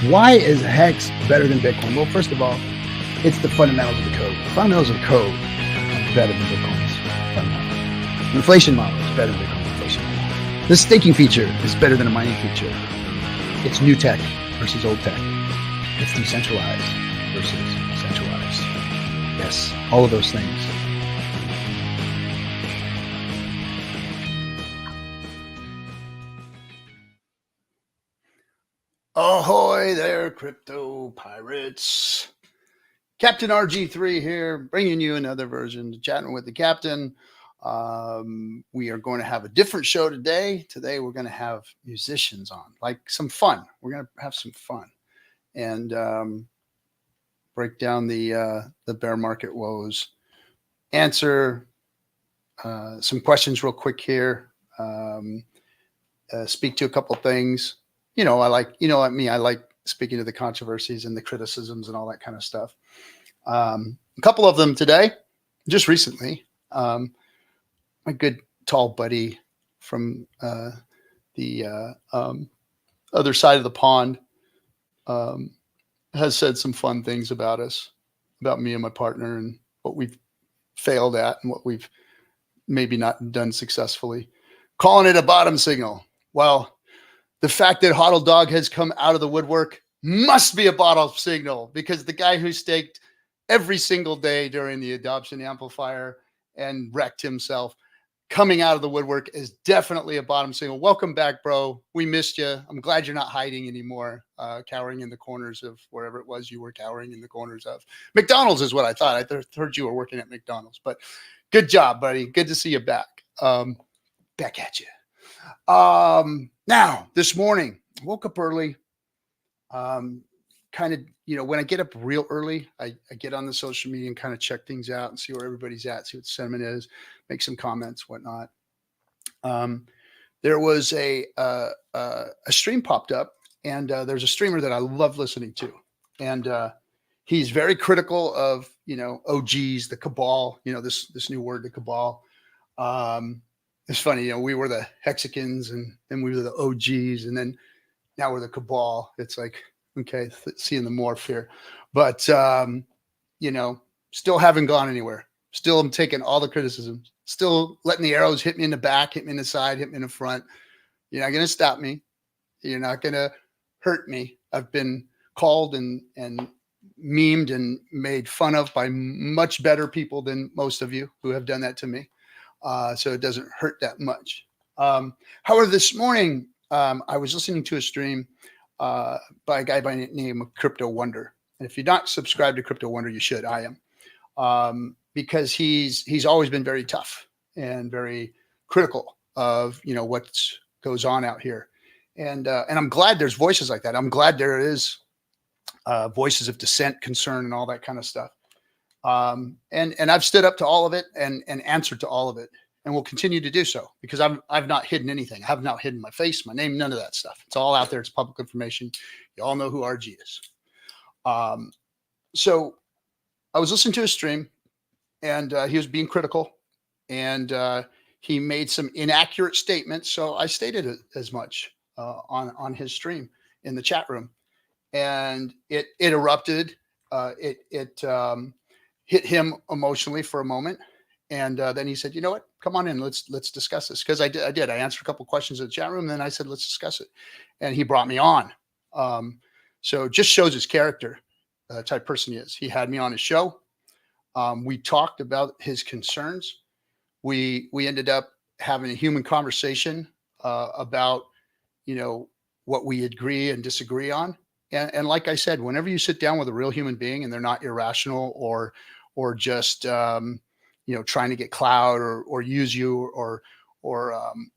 Why is Hex better than Bitcoin? Well, first of all, it's the fundamentals of the code. The fundamentals of the code are better than Bitcoin's fundamentals. The inflation model is better than Bitcoin's inflation model. The staking feature is better than a mining feature. It's new tech versus old tech. It's decentralized versus centralized. Yes, all of those things. Ahoy there, crypto pirates. Captain RG3 here, bringing you another version of Chatting with the Captain. We are going to have a different show today. Today, we're going to have musicians on, like some fun. We're going to have some fun and break down the bear market woes, answer some questions real quick here, speak to a couple of things. I like speaking to the controversies and the criticisms and all that kind of stuff. A couple of them today, just recently. My good tall buddy from the other side of the pond has said some fun things about us, about me and my partner, and what we've failed at and what we've maybe not done successfully, calling it a bottom signal. Well, the fact that Hodl Dog has come out of the woodwork must be a bottom signal, because the guy who staked every single day during the adoption amplifier and wrecked himself, coming out of the woodwork is definitely a bottom signal. Welcome back, bro. We missed you. I'm glad you're not hiding anymore, cowering in the corners of wherever it was you were cowering in the corners of. McDonald's is what I thought. I heard you were working at McDonald's, but good job, buddy. Good to see you back. Back at you. Now, this morning, I woke up early. When I get up real early, I get on the social media and kind of check things out and see where everybody's at, see what the sentiment is, make some comments, whatnot. There was a stream popped up, and there's a streamer that I love listening to. And he's very critical of, OGs, the cabal, this new word, the cabal. It's funny, we were the Hexicans, and then we were the OGs, and then now we're the cabal. It's like, okay, seeing the morph here, but still haven't gone anywhere. Still, I'm taking all the criticisms. Still letting the arrows hit me in the back, hit me in the side, hit me in the front. You're not going to stop me. You're not going to hurt me. I've been called and memed and made fun of by much better people than most of you who have done that to me. So it doesn't hurt that much. However, this morning, I was listening to a stream by a guy by the name of Crypto Wonder. And if you're not subscribed to Crypto Wonder, you should. I am. Because he's always been very tough and very critical of, what goes on out here. And I'm glad there's voices like that. I'm glad there is voices of dissent, concern, and all that kind of stuff. And I've stood up to all of it and answered to all of it, and will continue to do so, because I've not hidden anything. I have not hidden my face, my name, none of that stuff. It's all out there. It's public information. You all know who RG is. So I was listening to a stream, and he was being critical, and he made some inaccurate statements. So I stated it as much on his stream in the chat room, and it erupted. It hit him emotionally for a moment. And then he said, you know what, come on in, let's discuss this. Because I did. I answered a couple of questions in the chat room, and then I said, let's discuss it. And he brought me on. So it just shows his character, type person he is. He had me on his show. We talked about his concerns. We ended up having a human conversation about, what we agree and disagree on. And like I said, whenever you sit down with a real human being and they're not irrational or just, trying to get clout or use you or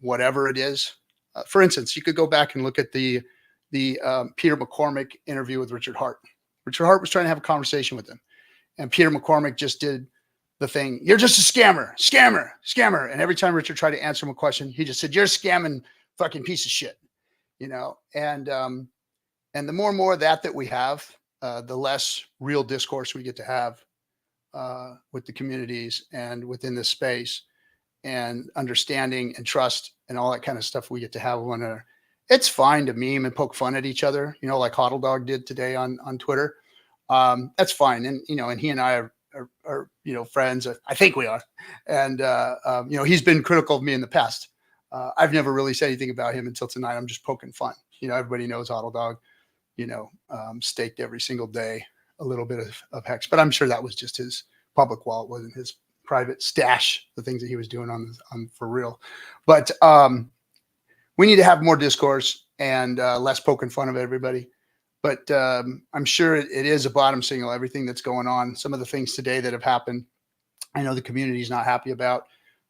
whatever it is. For instance, you could go back and look at the Peter McCormick interview with Richard Hart. Richard Hart was trying to have a conversation with him, and Peter McCormick just did the thing. You're just a scammer. And every time Richard tried to answer him a question, he just said, you're a scamming fucking piece of shit, and the more and more of that we have, the less real discourse we get to have with the communities and within this space, and understanding and trust and all that kind of stuff we get to have one another. it's fine to meme and poke fun at each other, like Hodl Dog did today on Twitter. That's fine. And, and he and I are friends. I think we are. And, he's been critical of me in the past. I've never really said anything about him until tonight. I'm just poking fun. Everybody knows Hodl Dog, staked every single day, a little bit of hex, but I'm sure that was just his public wallet, wasn't his private stash, the things that he was doing on for real. But, we need to have more discourse and less poking fun of everybody. But I'm sure it is a bottom signal, everything that's going on. Some of the things today that have happened, I know the community is not happy about.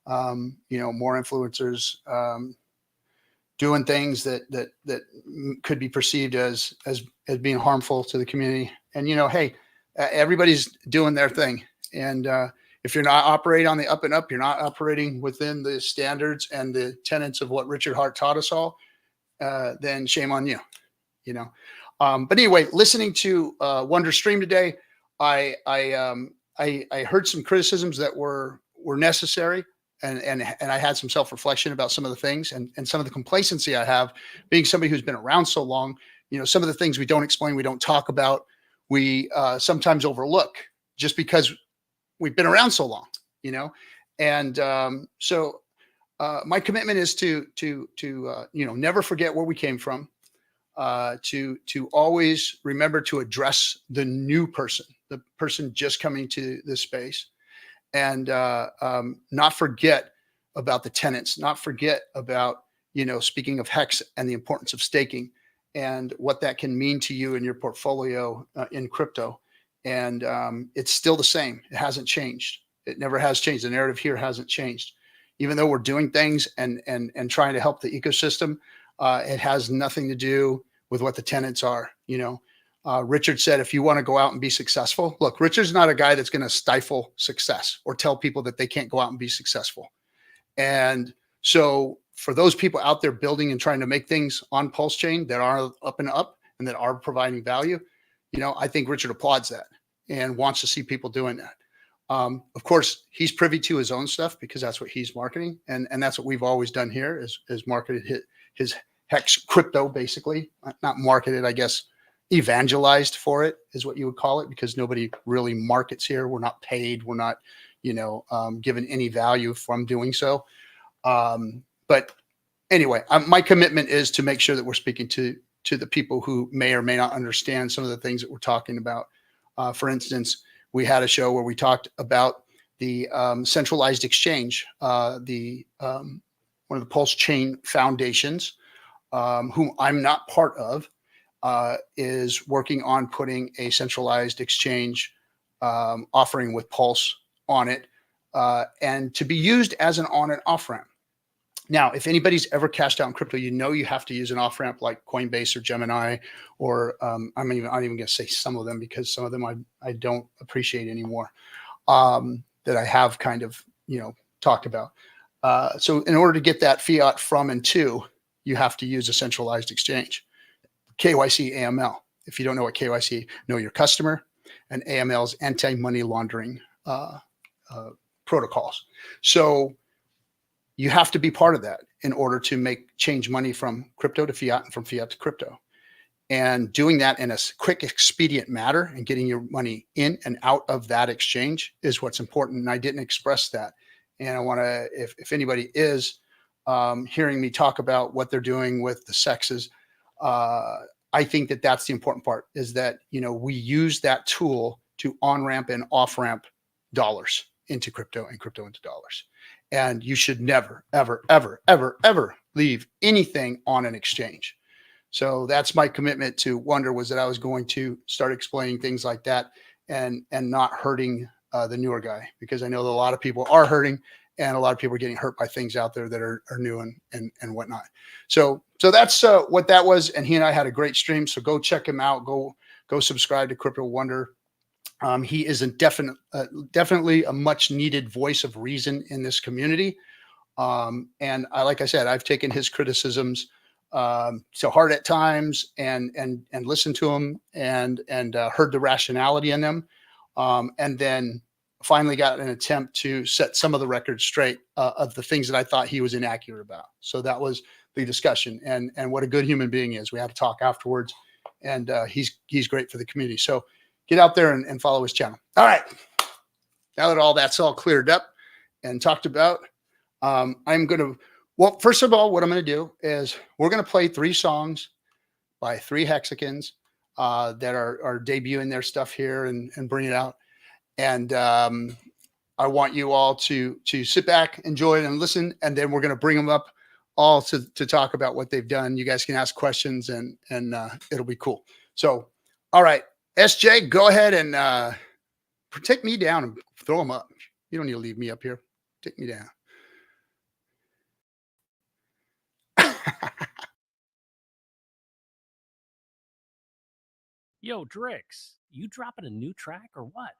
More influencers doing things that could be perceived as being harmful to the community. And hey, everybody's doing their thing. And if you're not operating on the up and up, you're not operating within the standards and the tenets of what Richard Hart taught us all, then shame on you, But anyway, listening to Wonder stream today, I heard some criticisms that were necessary, and I had some self-reflection about some of the things and some of the complacency I have, being somebody who's been around so long. Some of the things we don't explain, we don't talk about, we sometimes overlook just because we've been around so long, and so my commitment is to never forget where we came from, to always remember to address the new person, the person just coming to this space, and not forget about the tenants, not forget about speaking of hex and the importance of staking and what that can mean to you in your portfolio in crypto. And it's still the same. It hasn't changed. It never has changed. The narrative here hasn't changed. Even though we're doing things and trying to help the ecosystem, it has nothing to do with what the tenets are. Richard said, if you want to go out and be successful, look, Richard's not a guy that's going to stifle success or tell people that they can't go out and be successful. And so for those people out there building and trying to make things on PulseChain that are up and up and that are providing value, I think Richard applauds that and wants to see people doing that. Of course, he's privy to his own stuff because that's what he's marketing. And that's what we've always done here is marketed his hex crypto, basically. Not marketed, I guess, evangelized for it is what you would call it, because nobody really markets here. We're not paid. We're not, given any value from doing so. But anyway, my commitment is to make sure that we're speaking to the people who may or may not understand some of the things that we're talking about. For instance, we had a show where we talked about the centralized exchange, one of the PulseChain foundations, whom I'm not part of, is working on putting a centralized exchange offering with Pulse on it, and to be used as an on and off ramp. Now, if anybody's ever cashed out in crypto, you have to use an off ramp like Coinbase or Gemini, or I'm not even going to say some of them, because some of them I don't appreciate anymore, that I have kind of talked about. So in order to get that fiat from and to, you have to use a centralized exchange. KYC, AML. If you don't know what KYC, know your customer, and AML is anti-money laundering protocols. So you have to be part of that in order to change money from crypto to fiat and from fiat to crypto. And doing that in a quick, expedient manner and getting your money in and out of that exchange is what's important. And I didn't express that. And I want to, if anybody is hearing me talk about what they're doing with the sexes, I think that that's the important part, is that, we use that tool to on-ramp and off-ramp dollars into crypto and crypto into dollars. And you should never, ever, ever, ever, ever leave anything on an exchange. So that's my commitment to Wonder, was that I was going to start explaining things like that and not hurting the newer guy, because I know that a lot of people are hurting and a lot of people are getting hurt by things out there that are new and whatnot. So that's what that was. And he and I had a great stream. So go check him out. Go subscribe to Crypto Wonder. He is definitely a much needed voice of reason in this community. And like I said, I've taken his criticisms to heart at times and listened to them and heard the rationality in them. And then finally got an attempt to set some of the records straight of the things that I thought he was inaccurate about. So that was the discussion and what a good human being is. We had to talk afterwards, and he's great for the community. So get out there and follow his channel. All right. Now that that's all cleared up and talked about, I'm going to, well, first of all, what I'm going to do is we're going to play 3 songs by 3 Hexicans that are debuting their stuff here and bring it out. And I want you all to sit back, enjoy it, and listen. And then we're going to bring them up all to talk about what they've done. You guys can ask questions, and it'll be cool. So, all right, SJ, go ahead and take me down and throw them up. You don't need to leave me up here. Take me down. Yo, DriXx, you dropping a new track or what?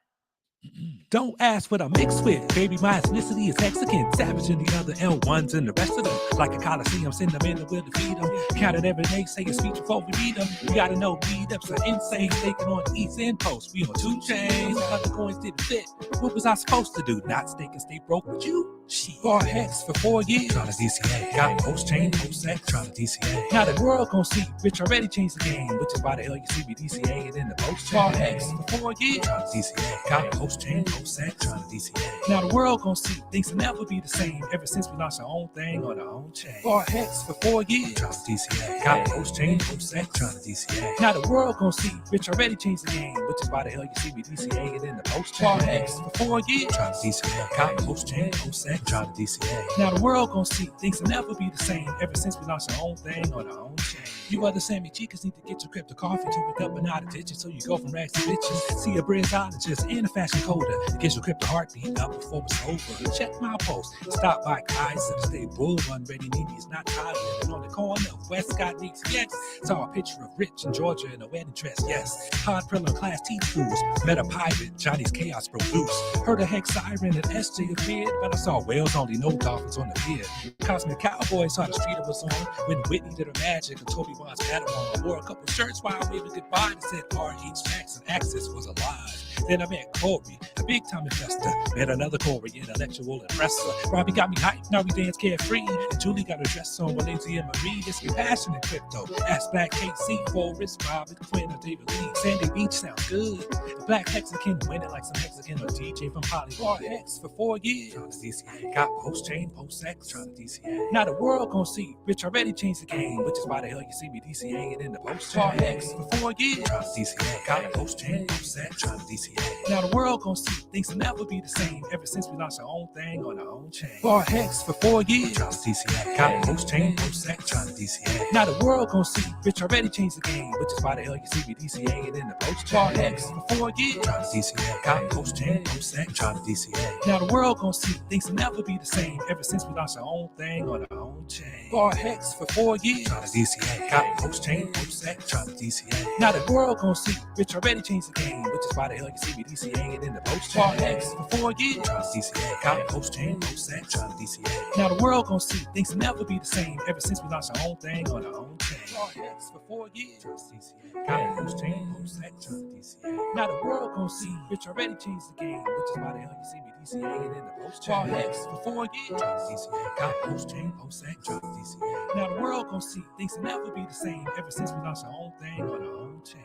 Don't ask what I mix with. Baby, my ethnicity is Mexican. Savage in the other L1s and the rest of them. Like a Coliseum, send them in the will to feed them. Count it every day, say a speech before we meet them. You gotta know, meetups are insane. Staking on the East End Post. We on 2 chains. Other coins didn't fit. What was I supposed to do? Not stake and stay broke with you? Shit. 4 hex for 4 years. Trying to DCA. Got PulseChain, PulseX, trying to DCA. Now the world gon' see. Rich already changed the game. Which is why the hell you see me DCA in the PulseChain. 4 hex for 4 years. Trying to DCA. Got PulseChain, PulseX, trying to DCA. Now the world gon' see. Things will never be the same. Ever since we launched our own thing on our own chain. 4 hex for 4 years. Trying to DCA. Got PulseChain, PulseX, trying to DCA. Now the world gon' see. Rich already changed the game. Which is why the hell you see me DCA in the PulseChain. 4 hex for 4 years. Trying to DCA. Got PulseChain, PulseX, trying to DCA. Now the world gon' see things will never be the same ever since we launched our own thing on our own chain. You other Sammy Chicas need to get your crypto coffee to wake up and out of ditches so you go from rags to bitches. See a brizologist and a fashion coder to get your crypto heartbeat up before it's over. Check my post. Stop by Kaiser to stay bull run ready. Nini's not tired. And on the corner of Westcott needs yes. Saw a picture of Rich in Georgia in a wedding dress. Yes. Hard Prilla Class T schools. Met a pirate. Johnny's chaos broke loose. Heard a hex siren and SJ appeared, but I saw whales only no dolphins on the pier. Cosmic Cowboys saw the street it was on when Whitney did her magic and Toby Wan's Padawan. Wore a couple shirts while waving goodbye and said R.H. Jackson Access was alive. Then I met Corey, a big time investor. Met another Corey, intellectual and wrestler. Robbie got me hyped, now we dance carefree. And Julie got her dress on with Lindsay and Marie. This be passion in crypto. Ask Black KC, Forrest, Robert, Quinn, or David Lee. Sandy Beach sounds good. The Black Hexican winning like some Mexican or DJ from Holly. 4 Hex for 4 years. Trying to DCA. Got PulseChain, PulseX, trying to DCA. Now the world gon' see. Rich already changed the game, which is why the hell you see me DCA in the PulseChain. 4 Hex for 4 years. Trying to DCA. Got PulseChain, PulseX, trying to DCA. Now the world gon' see things will never be the same ever since we launched our own thing on our own chain. 4 hex for 4 years. Trying to DCA. Got PulseChain, PulseX, trying to DCA. Now the world gon' see Rich already changed the game, which is why the hell you see me DCA in the PulseChain. 4 hex for 4 years. Trying to DCA. Got PulseChain, PulseX, trying to DCA. Now the world gon' see things will never be the same ever since we launched our own thing on our own chain. 4 hex for 4 years. Trying to DCA. Got PulseChain, PulseX, trying to DCA. Now the world gon' see Rich already changed the game, which is why the hell you see me DCA in the PulseChain. 4 hex for 4 years. Trying to DCA. Got PulseChain, PulseX, trying to DCA. Now the world gon' see things will never be the same ever since we launched our own thing on our own chain. 4 hex for 4 years. Trying to DCA. Got PulseChain, PulseX, trying to DCA. Now the world gon' see Rich already changed the game, which is why the hell you see me DCA in the PulseChain. 4 hex for 4 years. Trying to DCA. Got PulseChain, PulseX, trying to DCA. Now the world gon' see things will never be the same ever since we launched our own thing on our own chain.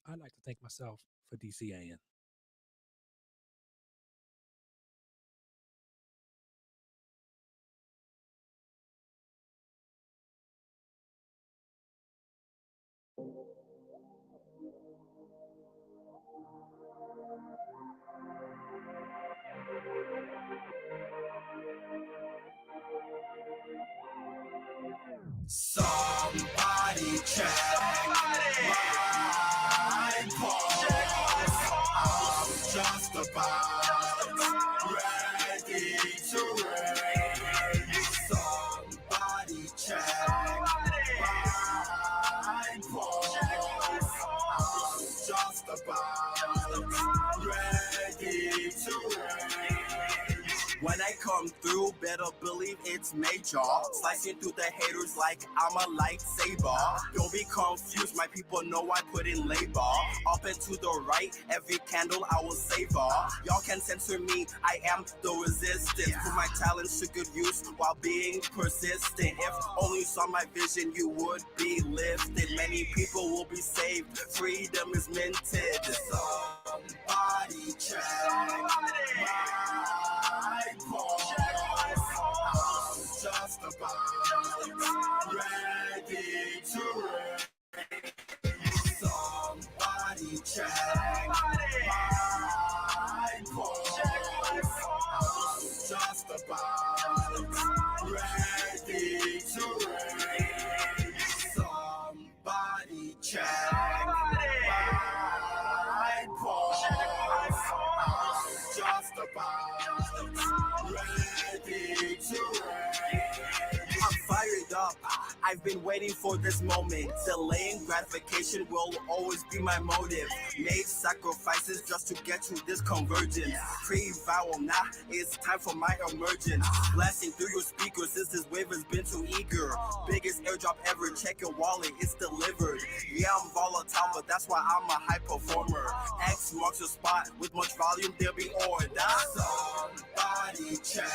I'd like to thank myself for DCAing. Somebody check my pulse. I'm just about ready to raise. Somebody check my pulse. I'm just about ready to raise. When I come through, better believe it's major. Slicing through the haters like I'm a lightsaber. Don't be confused, my people know I put in labor. Up and to the right, every candle I will savor. Y'all can censor me, I am the resistance. Put my talents to good use while being persistent. If only you saw my vision, you would be lifted. Many people will be saved, freedom is minted. Somebody check my pulse. I'm just about ready to rain. Somebody check my pulse. I'm just about ready to rain. Somebody check my pulse. I'm just about ready to rain. I'm fired up. I've been waiting for this moment. Delaying gratification will always be my motive. Made sacrifices just to get to this convergence. Pre-vow, now it's time for my emergence. Blasting through your speakers since this wave has been too eager. Biggest airdrop ever, check your wallet, it's delivered. Yeah, I'm volatile, but that's why I'm a high performer. X marks your spot, with much volume there'll be order. Somebody check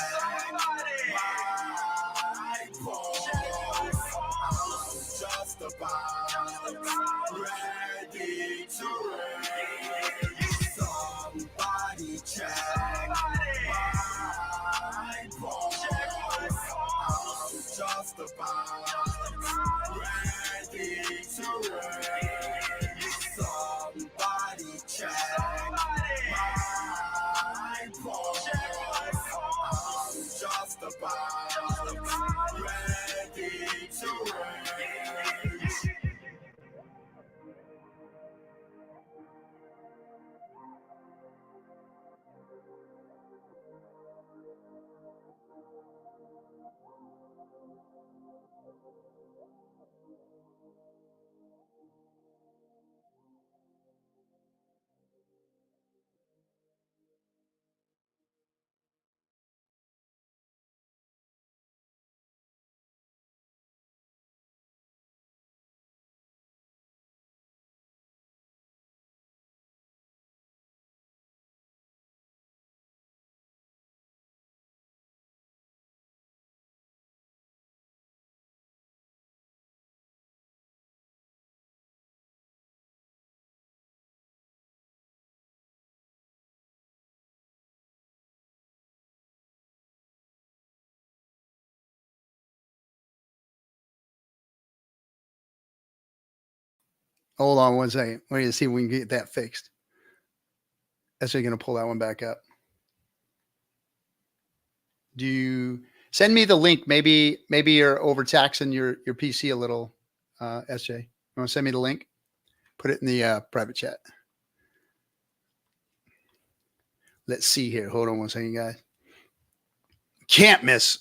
my pulse. I'm just about ready to rain. Somebody check my pulse. I'm just about ready to rain. Somebody check my pulse. I'm just about ready to rain. Hold on one second. Wait to see if we can get that fixed. That's going to pull that one back up. Do you send me the link? Maybe you're overtaxing your PC a little, SJ. You want to send me the link? Put it in the private chat. Let's see here. Hold on one second, guys. Can't miss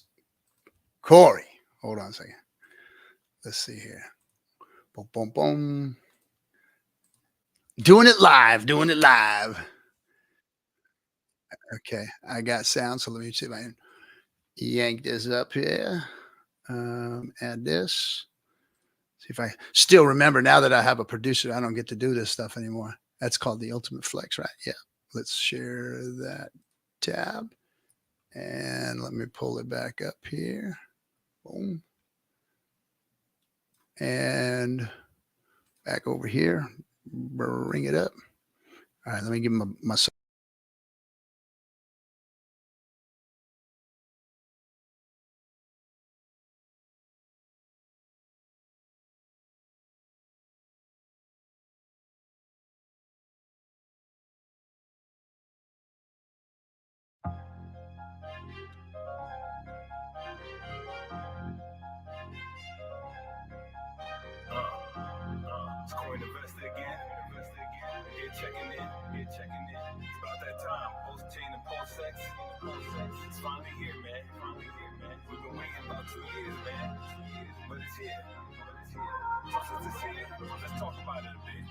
Corey. Hold on a second. Let's see here. Boom, boom, boom. Doing it live. Okay, I got sound, so let me see if I can yank this up here. Add this. See if I still remember now that I have a producer, I don't get to do this stuff anymore. That's called the ultimate flex, right? Yeah. Let's share that tab. And let me pull it back up here. Boom. And back over here. Bring it up. All right, let me give him my It's Corey Investor again. Here checking in. It's about that time. PulseChain and PulseX. It's finally here, man. We've been waiting about 2 years, man. But it's here. Just as it's here, let's talk Talk about it a bit.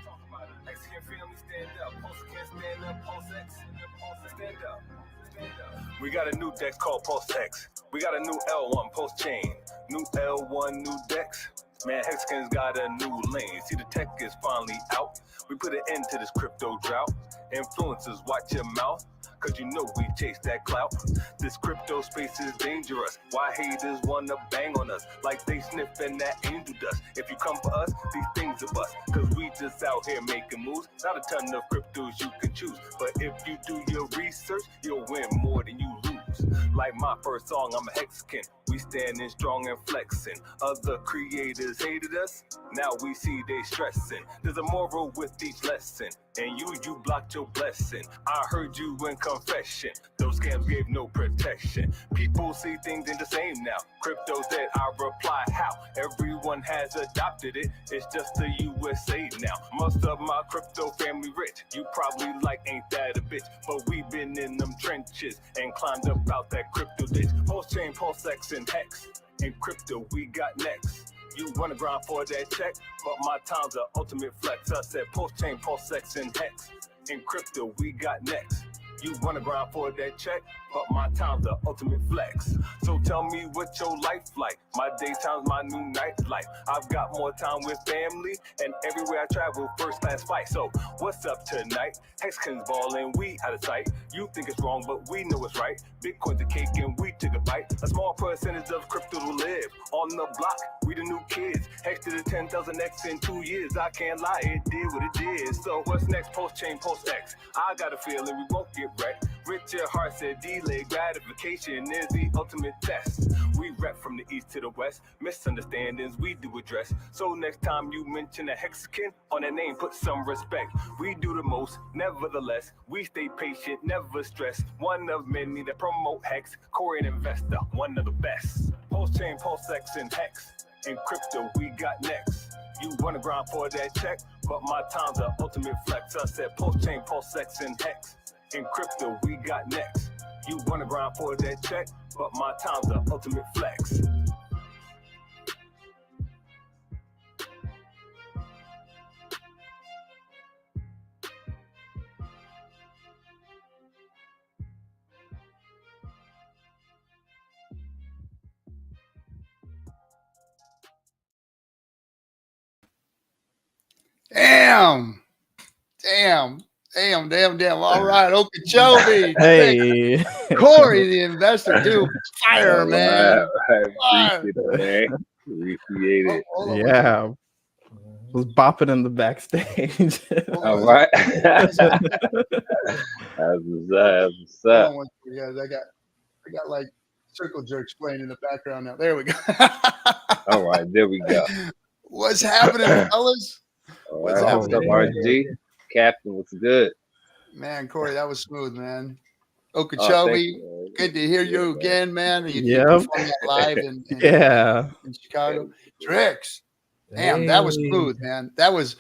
Mexican family, stand up. PulseChain, stand up. PulseX, stand up. We got a new DriXx called PulseX. We got a new L1 PulseChain. New L1, new DriXx. Man, Hexican's got a new lane. See, the tech is finally out. We put an end to this crypto drought. Influencers, watch your mouth, cause you know we chase that clout. This crypto space is dangerous. Why haters wanna bang on us like they sniffing that angel dust? If you come for us, these things are bust, cause we just out here making moves. Not a ton of cryptos you can choose, but if you do your research, you'll win more than you lose. Like my first song, I'm a Hexican. We standing strong and flexing. Other creators hated us, now we see they stressing. There's a moral with each lesson, and you blocked your blessing. I heard you in confession, those scams gave no protection. People see things ain't the same now. Crypto's dead, I reply how? Everyone has adopted it, it's just the USA now. Most of my crypto family rich, you probably like ain't that a bitch, but we been in them trenches and climbed up out that crypto ditch. PulseChain, PulseX, and Hex. In crypto, we got next. You wanna grind for that check, but my time's the ultimate flex. I said PulseChain, PulseX, and Hex. In crypto, we got next. You wanna grind for that check, but my time's the ultimate flex. So tell me what your life like. My daytime's my new nightlife. I've got more time with family, and everywhere I travel, first class flight. So what's up tonight? Hexican's ballin', we out of sight. You think it's wrong, but we know it's right. Bitcoin's a cake and we took a bite. A small percentage of crypto will live on the block. We the new kids. Hex to the 10,000x in 2 years. I can't lie, it did what it did. So what's next? PulseChain, PulseX. I got a feeling we won't get wrecked. Richard Hart said delayed gratification is the ultimate test. We rep from the east to the west. Misunderstandings we do address. So next time you mention a Hexican, on that name put some respect. We do the most, nevertheless. We stay patient, never stress. One of many that promote Hex. Korean investor, one of the best. PulseChain, PulseX, and Hex. In crypto, we got next. You wanna grind for that check, but my time's the ultimate flex. I said PulseChain, PulseX, and Hex. In crypto, we got next. You wanna grind for that check, but my time's the ultimate flex. Damn. All right, Okachobi. Hey. Corey, the investor, dude. Fire, man. I appreciate it, man. Appreciate it. Hold on, Yeah. Was bopping in the backstage. All right. That's what's up. Hold on, guys. I got like circle jerks playing in the background now. There we go. All right, there we go. What's happening, fellas? All What's right, happening? what's up, RG? Captain, what's good? Man, Corey, that was smooth, man. Oh, thank Okachobi, you, man. good to hear you Yeah, again, man. You Yep. performed that live in Yeah. Chicago. DriXx, damn, that was smooth, man. That was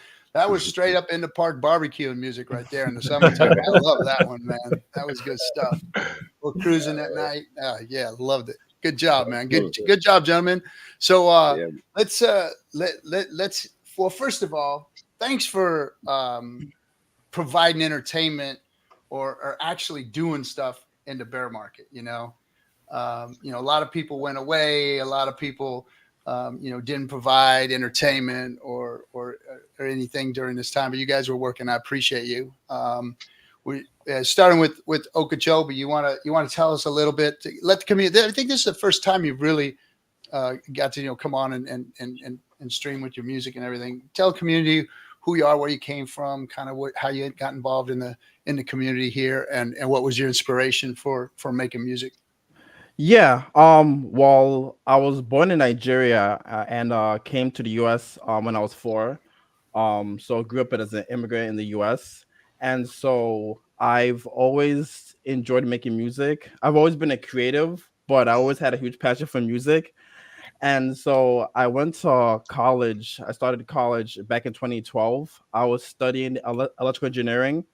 straight up in the park barbecue music right there in the summertime. I love that one, man. That was good stuff. We're cruising at night. Yeah, loved it. Good job, man. Good job, gentlemen. So Yeah. let's well, first of all, thanks for providing entertainment or actually doing stuff in the bear market. You know, a lot of people went away. A lot of people, didn't provide entertainment or anything during this time. But you guys were working. I appreciate you. We starting with Okachobi. You want to tell us a little bit? Let the community. I think this is the first time you've really got to come on and stream with your music and everything. Tell the community who you are, where you came from, kind of how you got involved in the community here, and what was your inspiration for making music. Yeah. Well, I was born in Nigeria and came to the US when I was 4. So grew up as an immigrant in the US. And so I've always enjoyed making music. I've always been a creative, but I always had a huge passion for music. And so I went to college. I started college back in 2012. I was studying electrical engineering.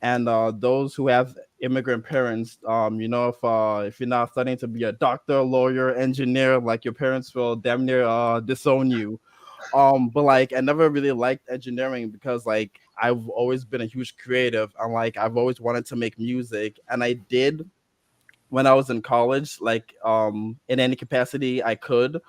And those who have immigrant parents, if you're not studying to be a doctor, lawyer, engineer, like your parents will damn near disown you. But like I never really liked engineering because like I've always been a huge creative. And like I've always wanted to make music, and I did when I was in college, like in any capacity I could.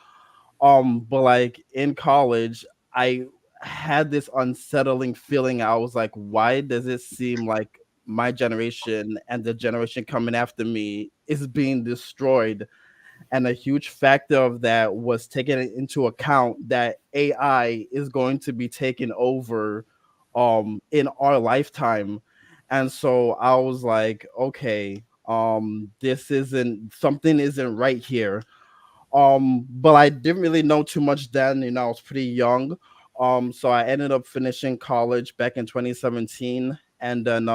But like in college, I had this unsettling feeling. I was like, why does it seem like my generation and the generation coming after me is being destroyed? And a huge factor of that was taking into account that AI is going to be taken over in our lifetime. And so I was like, okay, this isn't something isn't right here. But I didn't really know too much then, I was pretty young. So I ended up finishing college back in 2017, and then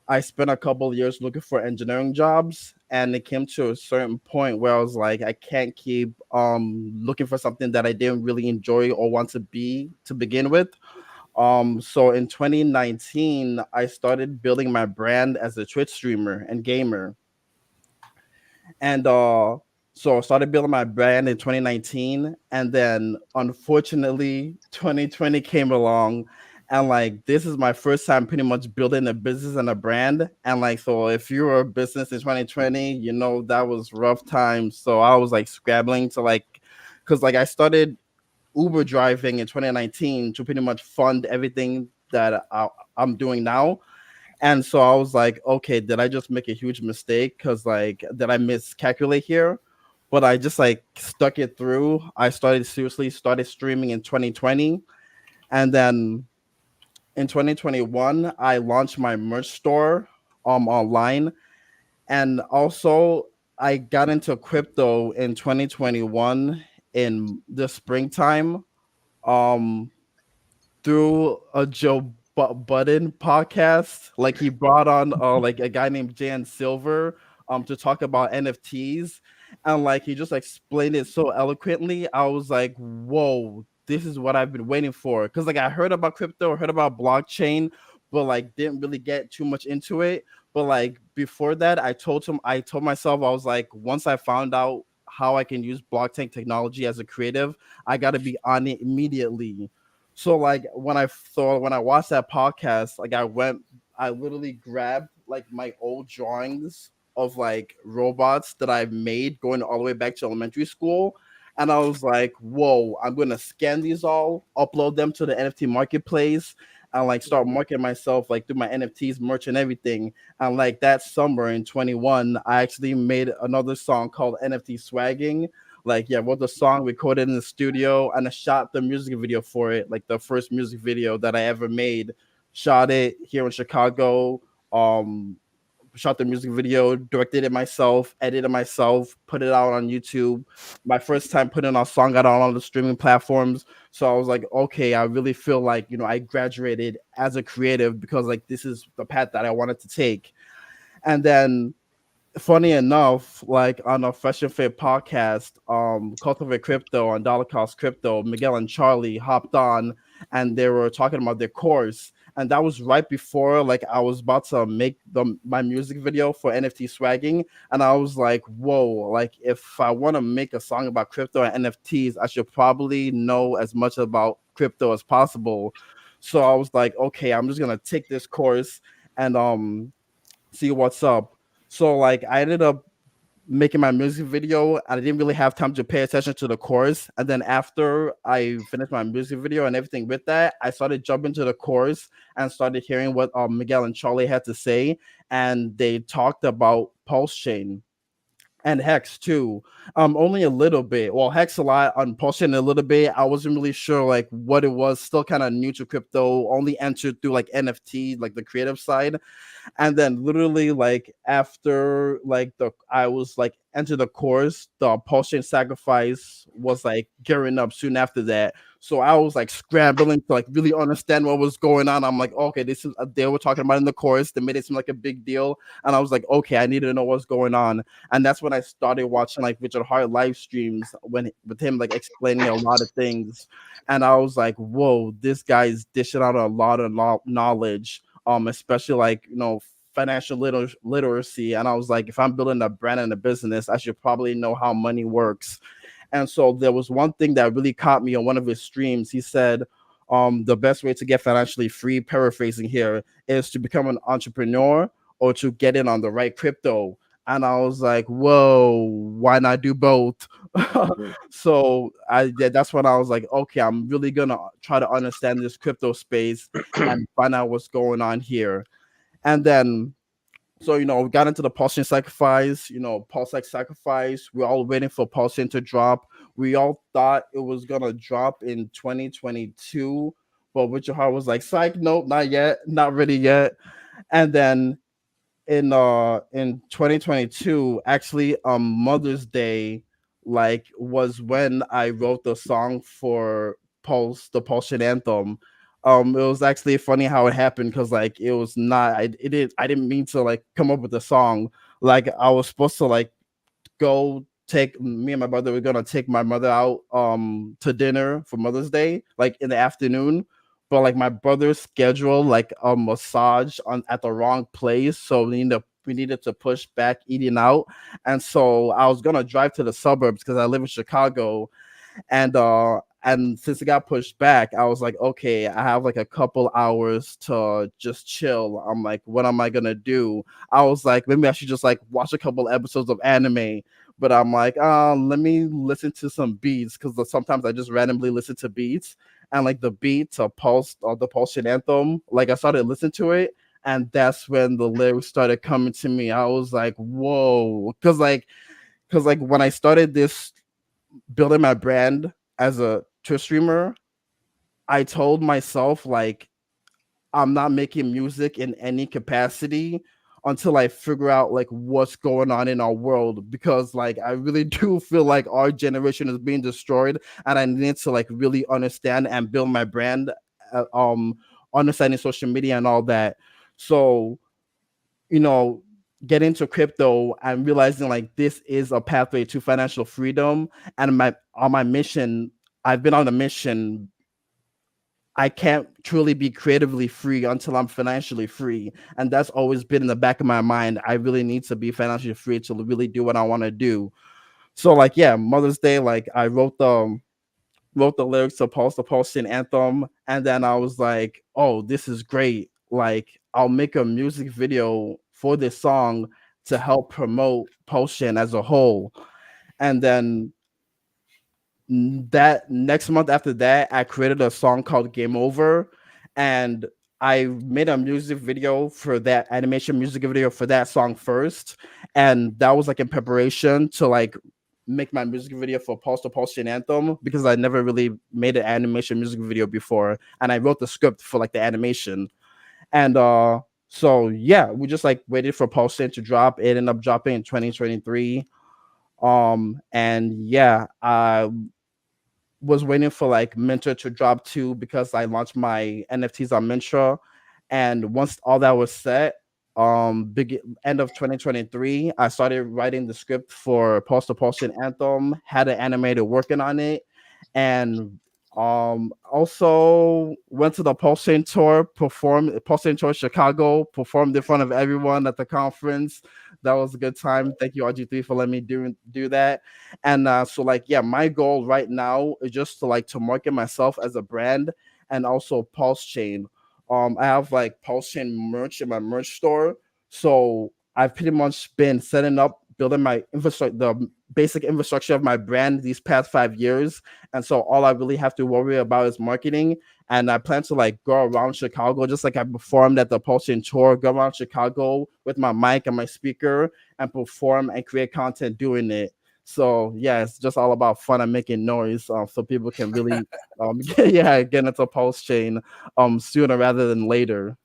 I spent a couple of years looking for engineering jobs, and it came to a certain point where I was like, I can't keep looking for something that I didn't really enjoy or want to be to begin with. So in 2019, I started building my brand as a Twitch streamer and gamer. And so I started building my brand in 2019, and then unfortunately 2020 came along, and like this is my first time pretty much building a business and a brand. And like, so if you were a business in 2020, that was rough times. So I was like scrabbling to like, because like I started Uber driving in 2019 to pretty much fund everything that I'm doing now. And so I was like, okay, did I just make a huge mistake? Because like, did I miscalculate here? But I just like stuck it through. I started streaming in 2020, and then in 2021 I launched my merch store online, and also I got into crypto in 2021 in the springtime. Um, through a Budden podcast. Like he brought on like a guy named Jan Silver to talk about NFTs, and like he just explained it so eloquently. I was like, whoa, this is what I've been waiting for. Because like I heard about crypto, heard about blockchain, but like didn't really get too much into it. But like before that, I told myself, I was like, once I found out how I can use blockchain technology as a creative, I got to be on it immediately. So like when I watched that podcast, like I literally grabbed like my old drawings of like robots that I've made going all the way back to elementary school. And I was like, whoa, I'm gonna scan these all, upload them to the NFT marketplace, and like start marketing myself like through my NFTs, merch, and everything. And like that summer in 21, I actually made another song called NFT Swagging. Like, yeah, wrote the song, recorded in the studio, and I shot the music video for it, like the first music video that I ever made. Shot it here in Chicago. Um, Shot the music video, directed it myself, edited myself, put it out on YouTube. My first time putting a song out on all the streaming platforms. So I was like, okay, I really feel like, I graduated as a creative because like this is the path that I wanted to take. And then funny enough, like on a Fresh and Fit podcast, Cultivate Crypto on Dollar Cost Crypto, Miguel and Charlie hopped on, and they were talking about their course. And that was right before like I was about to make my music video for NFT swagging. And I was like, whoa, like if I want to make a song about crypto and NFTs, I should probably know as much about crypto as possible. So I was like, okay, I'm just gonna take this course and see what's up. So like I ended up making my music video. I didn't really have time to pay attention to the course. And then after I finished my music video and everything with that, I started jumping to the course and started hearing what Miguel and Charlie had to say. And they talked about PulseChain and Hex too. Only a little bit. Well, Hex a lot, on PulseChain a little bit. I wasn't really sure like what it was. Still kind of new to crypto. Only entered through like NFT, like the creative side. And then literally like after like the I was like enter the course, the Pulse sacrifice was like gearing up soon after that. So I was like scrambling to like really understand what was going on. I'm like, okay, this is they were talking about in the course. They made it seem like a big deal, and I was like, okay, I needed to know what's going on. And that's when I started watching like Richard Hart live streams with him like explaining a lot of things. And I was like, whoa, this guy's dishing out a lot of knowledge, especially like financial literacy. And I was like, if I'm building a brand and a business, I should probably know how money works. And so there was one thing that really caught me on one of his streams. He said, the best way to get financially free, paraphrasing here, is to become an entrepreneur or to get in on the right crypto. And I was like, whoa, why not do both? So that's when I was like, okay, I'm really gonna try to understand this crypto space and find out what's going on here. And then, so we got into the PulseChain sacrifice. PulseX sacrifice. We're all waiting for PulseChain to drop. We all thought it was gonna drop in 2022, but Richard Hart was like, "Psych, nope, not yet, not ready yet." And then in 2022, actually, Mother's Day, like, was when I wrote the song for the PulseChain anthem. It was actually funny how it happened, because like it was not I didn't mean to like come up with a song. Like, I was supposed to like go take me and my brother were gonna take my mother out to dinner for Mother's Day, like in the afternoon. But like my brother scheduled like a massage at the wrong place, so we needed to push back eating out. And so I was gonna drive to the suburbs because I live in Chicago, and since it got pushed back, I was like, okay, I have like a couple hours to just chill. I'm like, what am I gonna do? I was like, maybe I should just like watch a couple episodes of anime. But I'm like, let me listen to some beats, because sometimes I just randomly listen to beats. And like the beat to the PulseChain anthem, like I started listening to it, and that's when the lyrics started coming to me. I was like, whoa, because when I started this building my brand as a Twitch streamer, I told myself like I'm not making music in any capacity until I figure out like what's going on in our world, because like I really do feel like our generation is being destroyed, and I need to like really understand and build my brand, understanding social media and all that. So get into crypto and realizing like this is a pathway to financial freedom. And on my mission, I've been on a mission. I can't truly be creatively free until I'm financially free. And that's always been in the back of my mind. I really need to be financially free to really do what I want to do. So like, yeah, Mother's Day, like I wrote the lyrics to the PulseChain anthem. And then I was like, oh, this is great. Like, I'll make a music video for this song to help promote PulseChain as a whole. And then that next month after that, I created a song called Game Over, and I made a music video for that animation music video for that song first. And that was like in preparation to like make my music video for the PulseChain anthem, because I never really made an animation music video before. And I wrote the script for like the animation. And so yeah, we just like waited for PulseChain to drop. It ended up dropping in 2023. And yeah, I was waiting for like Minter to drop too, because I launched my NFTs on Mintra. And once all that was set, end of 2023, I started writing the script for the PulseChain anthem, had an animator working on it, and also went to the PulseChain tour, performed PulseChain tour Chicago, performed in front of everyone at the conference. That was a good time. Thank you, RG3, for letting me do that. And so like, yeah, my goal right now is just to market myself as a brand, and also PulseChain. I have like PulseChain merch in my merch store. So I've pretty much been setting up, building my infrastructure, the basic infrastructure of my brand these past 5 years. And so all I really have to worry about is marketing. And I plan to like go around Chicago, just like I performed at the PulseChain tour, go around Chicago with my mic and my speaker and perform and create content doing it. So yeah, it's just all about fun and making noise, so people can really get into PulseChain sooner rather than later.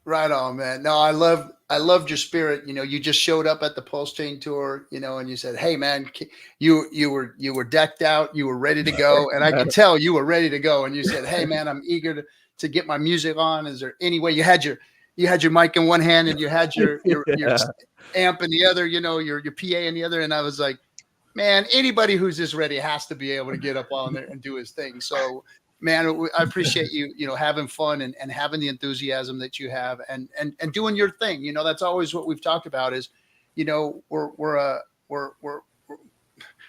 Right on, man. No, I loved your spirit. You just showed up at the PulseChain tour, and you said, "Hey, man, you were decked out, you were ready to go," and I could tell you were ready to go. And you said, "Hey, man, I'm eager to get my music on. Is there any way?" You had your mic in one hand and you had your amp in the other, your PA in the other, and I was like, man, anybody who's this ready has to be able to get up on there and do his thing. So, man, I appreciate you, having fun and having the enthusiasm that you have and doing your thing. That's always what we've talked about is, we're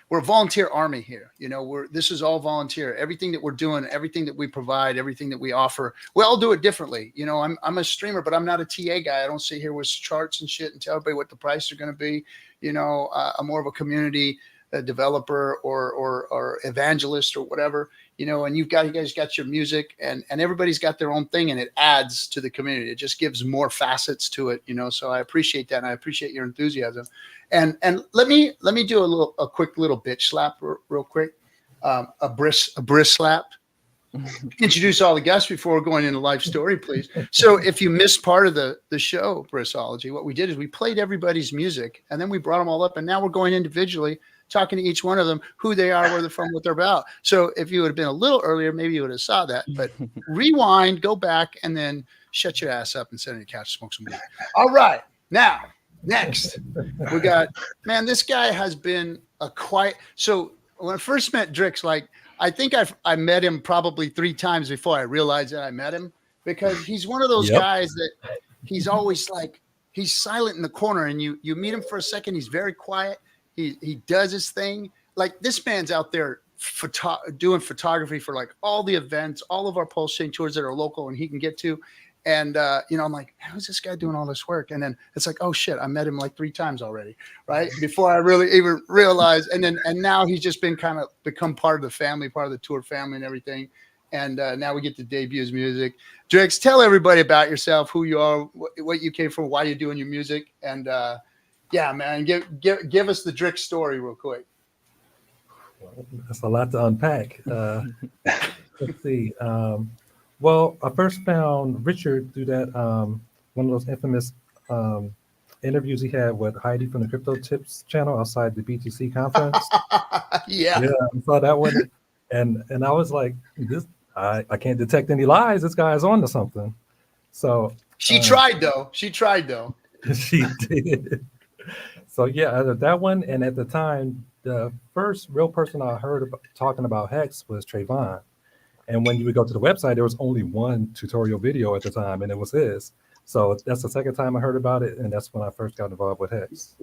we're a volunteer army here. You know, this is all volunteer. Everything that we're doing, everything that we provide, everything that we offer, we all do it differently. You know, I'm a streamer, but I'm not a TA guy. I don't sit here with charts and shit and tell everybody what the prices are going to be. You know, I'm more of a community developer or evangelist or whatever. You know, and you guys got your music, and everybody's got their own thing, and it adds to the community. It just gives more facets to it, you know. So I appreciate that, and I appreciate your enthusiasm. And let me do a quick little bitch slap real quick, a brisk slap. Introduce all the guests before we're going into live story, please. So if you missed part of the show, Brissology, what we did is we played everybody's music, and then we brought them all up, and now we're going individually, talking to each one of them, who they are, where they're from, what they're about. So if you would have been a little earlier, maybe you would have saw that. But rewind, go back, and then shut your ass up and sit on your couch, smoke some weed. All right, now next we got, man, this guy has been a quiet. So when I first met DriXx, like I think I met him probably 3 times before I realized that I met him, because he's one of those guys that he's always like, he's silent in the corner, and you meet him for a second, he's very quiet. He does his thing. Like, this man's out there doing photography for like all the events, all of our PulseChain tours that are local and he can get to. And, you know, I'm like, how's this guy doing all this work? And then it's like, oh shit, I met him like 3 times already. Right. Before I really even realized. And now he's just been become part of the family, part of the tour family and everything. And now we get to debut his music. DriXx, tell everybody about yourself, who you are, what you came from, why you're doing your music. And, yeah, man, give us the DriXx story real quick. That's a lot to unpack. Let's see. Well, I first found Richard through that one of those infamous interviews he had with Heidi from the Crypto Tips channel outside the BTC conference. Yeah, I saw that one, and I was like, I can't detect any lies. This guy is on to something. So she tried though. She did. So yeah, that one, and at the time, the first real person I heard about talking about Hex was Trayvon. And when you would go to the website, there was only one tutorial video at the time, and it was his. So that's the second time I heard about it, and that's when I first got involved with Hex.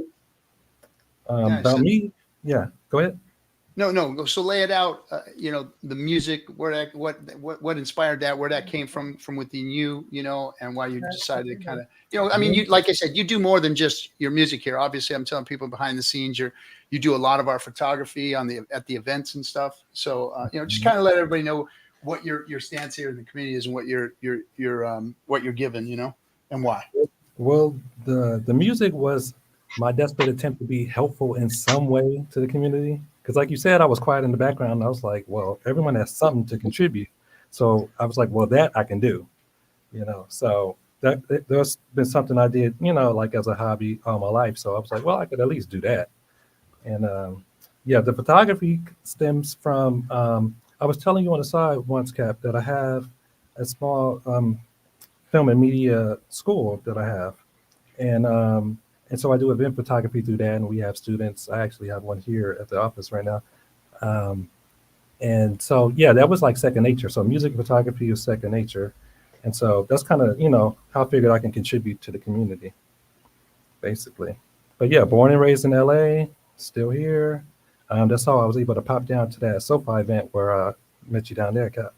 About me, yeah. Go ahead. No. So lay it out. You know, the music, what inspired that, where that came from within you, you know, and why you decided to kind of, you know, I mean, you, like I said, you do more than just your music here. Obviously, I'm telling people behind the scenes, you do a lot of our photography at the events and stuff. So you know, just kind of let everybody know what your stance here in the community is and what you're given, you know, and why. Well, the music was my desperate attempt to be helpful in some way to the community. Because like you said, I was quiet in the background. And I was like, well, everyone has something to contribute. So I was like, well, that I can do, you know. So there's been something I did, you know, like as a hobby all my life. So I was like, well, I could at least do that. And yeah, the photography stems from, I was telling you on the side once, Cap, that I have a small film and media school that I have. And so I do event photography through that, and we have students. I actually have one here at the office right now. And so, yeah, that was like second nature. So music and photography is second nature. And so that's kind of, you know, how I figured I can contribute to the community, basically. But yeah, born and raised in LA, still here. That's how I was able to pop down to that SoFi event where I met you down there, Cap.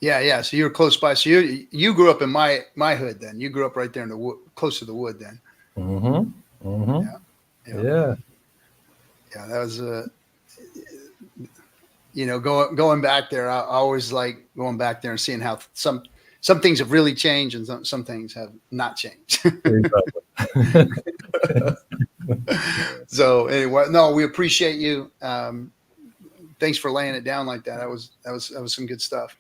Yeah. So you were close by. So you grew up in my hood then. You grew up right there in the wood, close to the wood then. Mm-hmm. Mm-hmm. Yeah. That was you know, going back there. I always like going back there and seeing how some things have really changed and some things have not changed. So anyway, no, we appreciate you. Thanks for laying it down like that. That was some good stuff.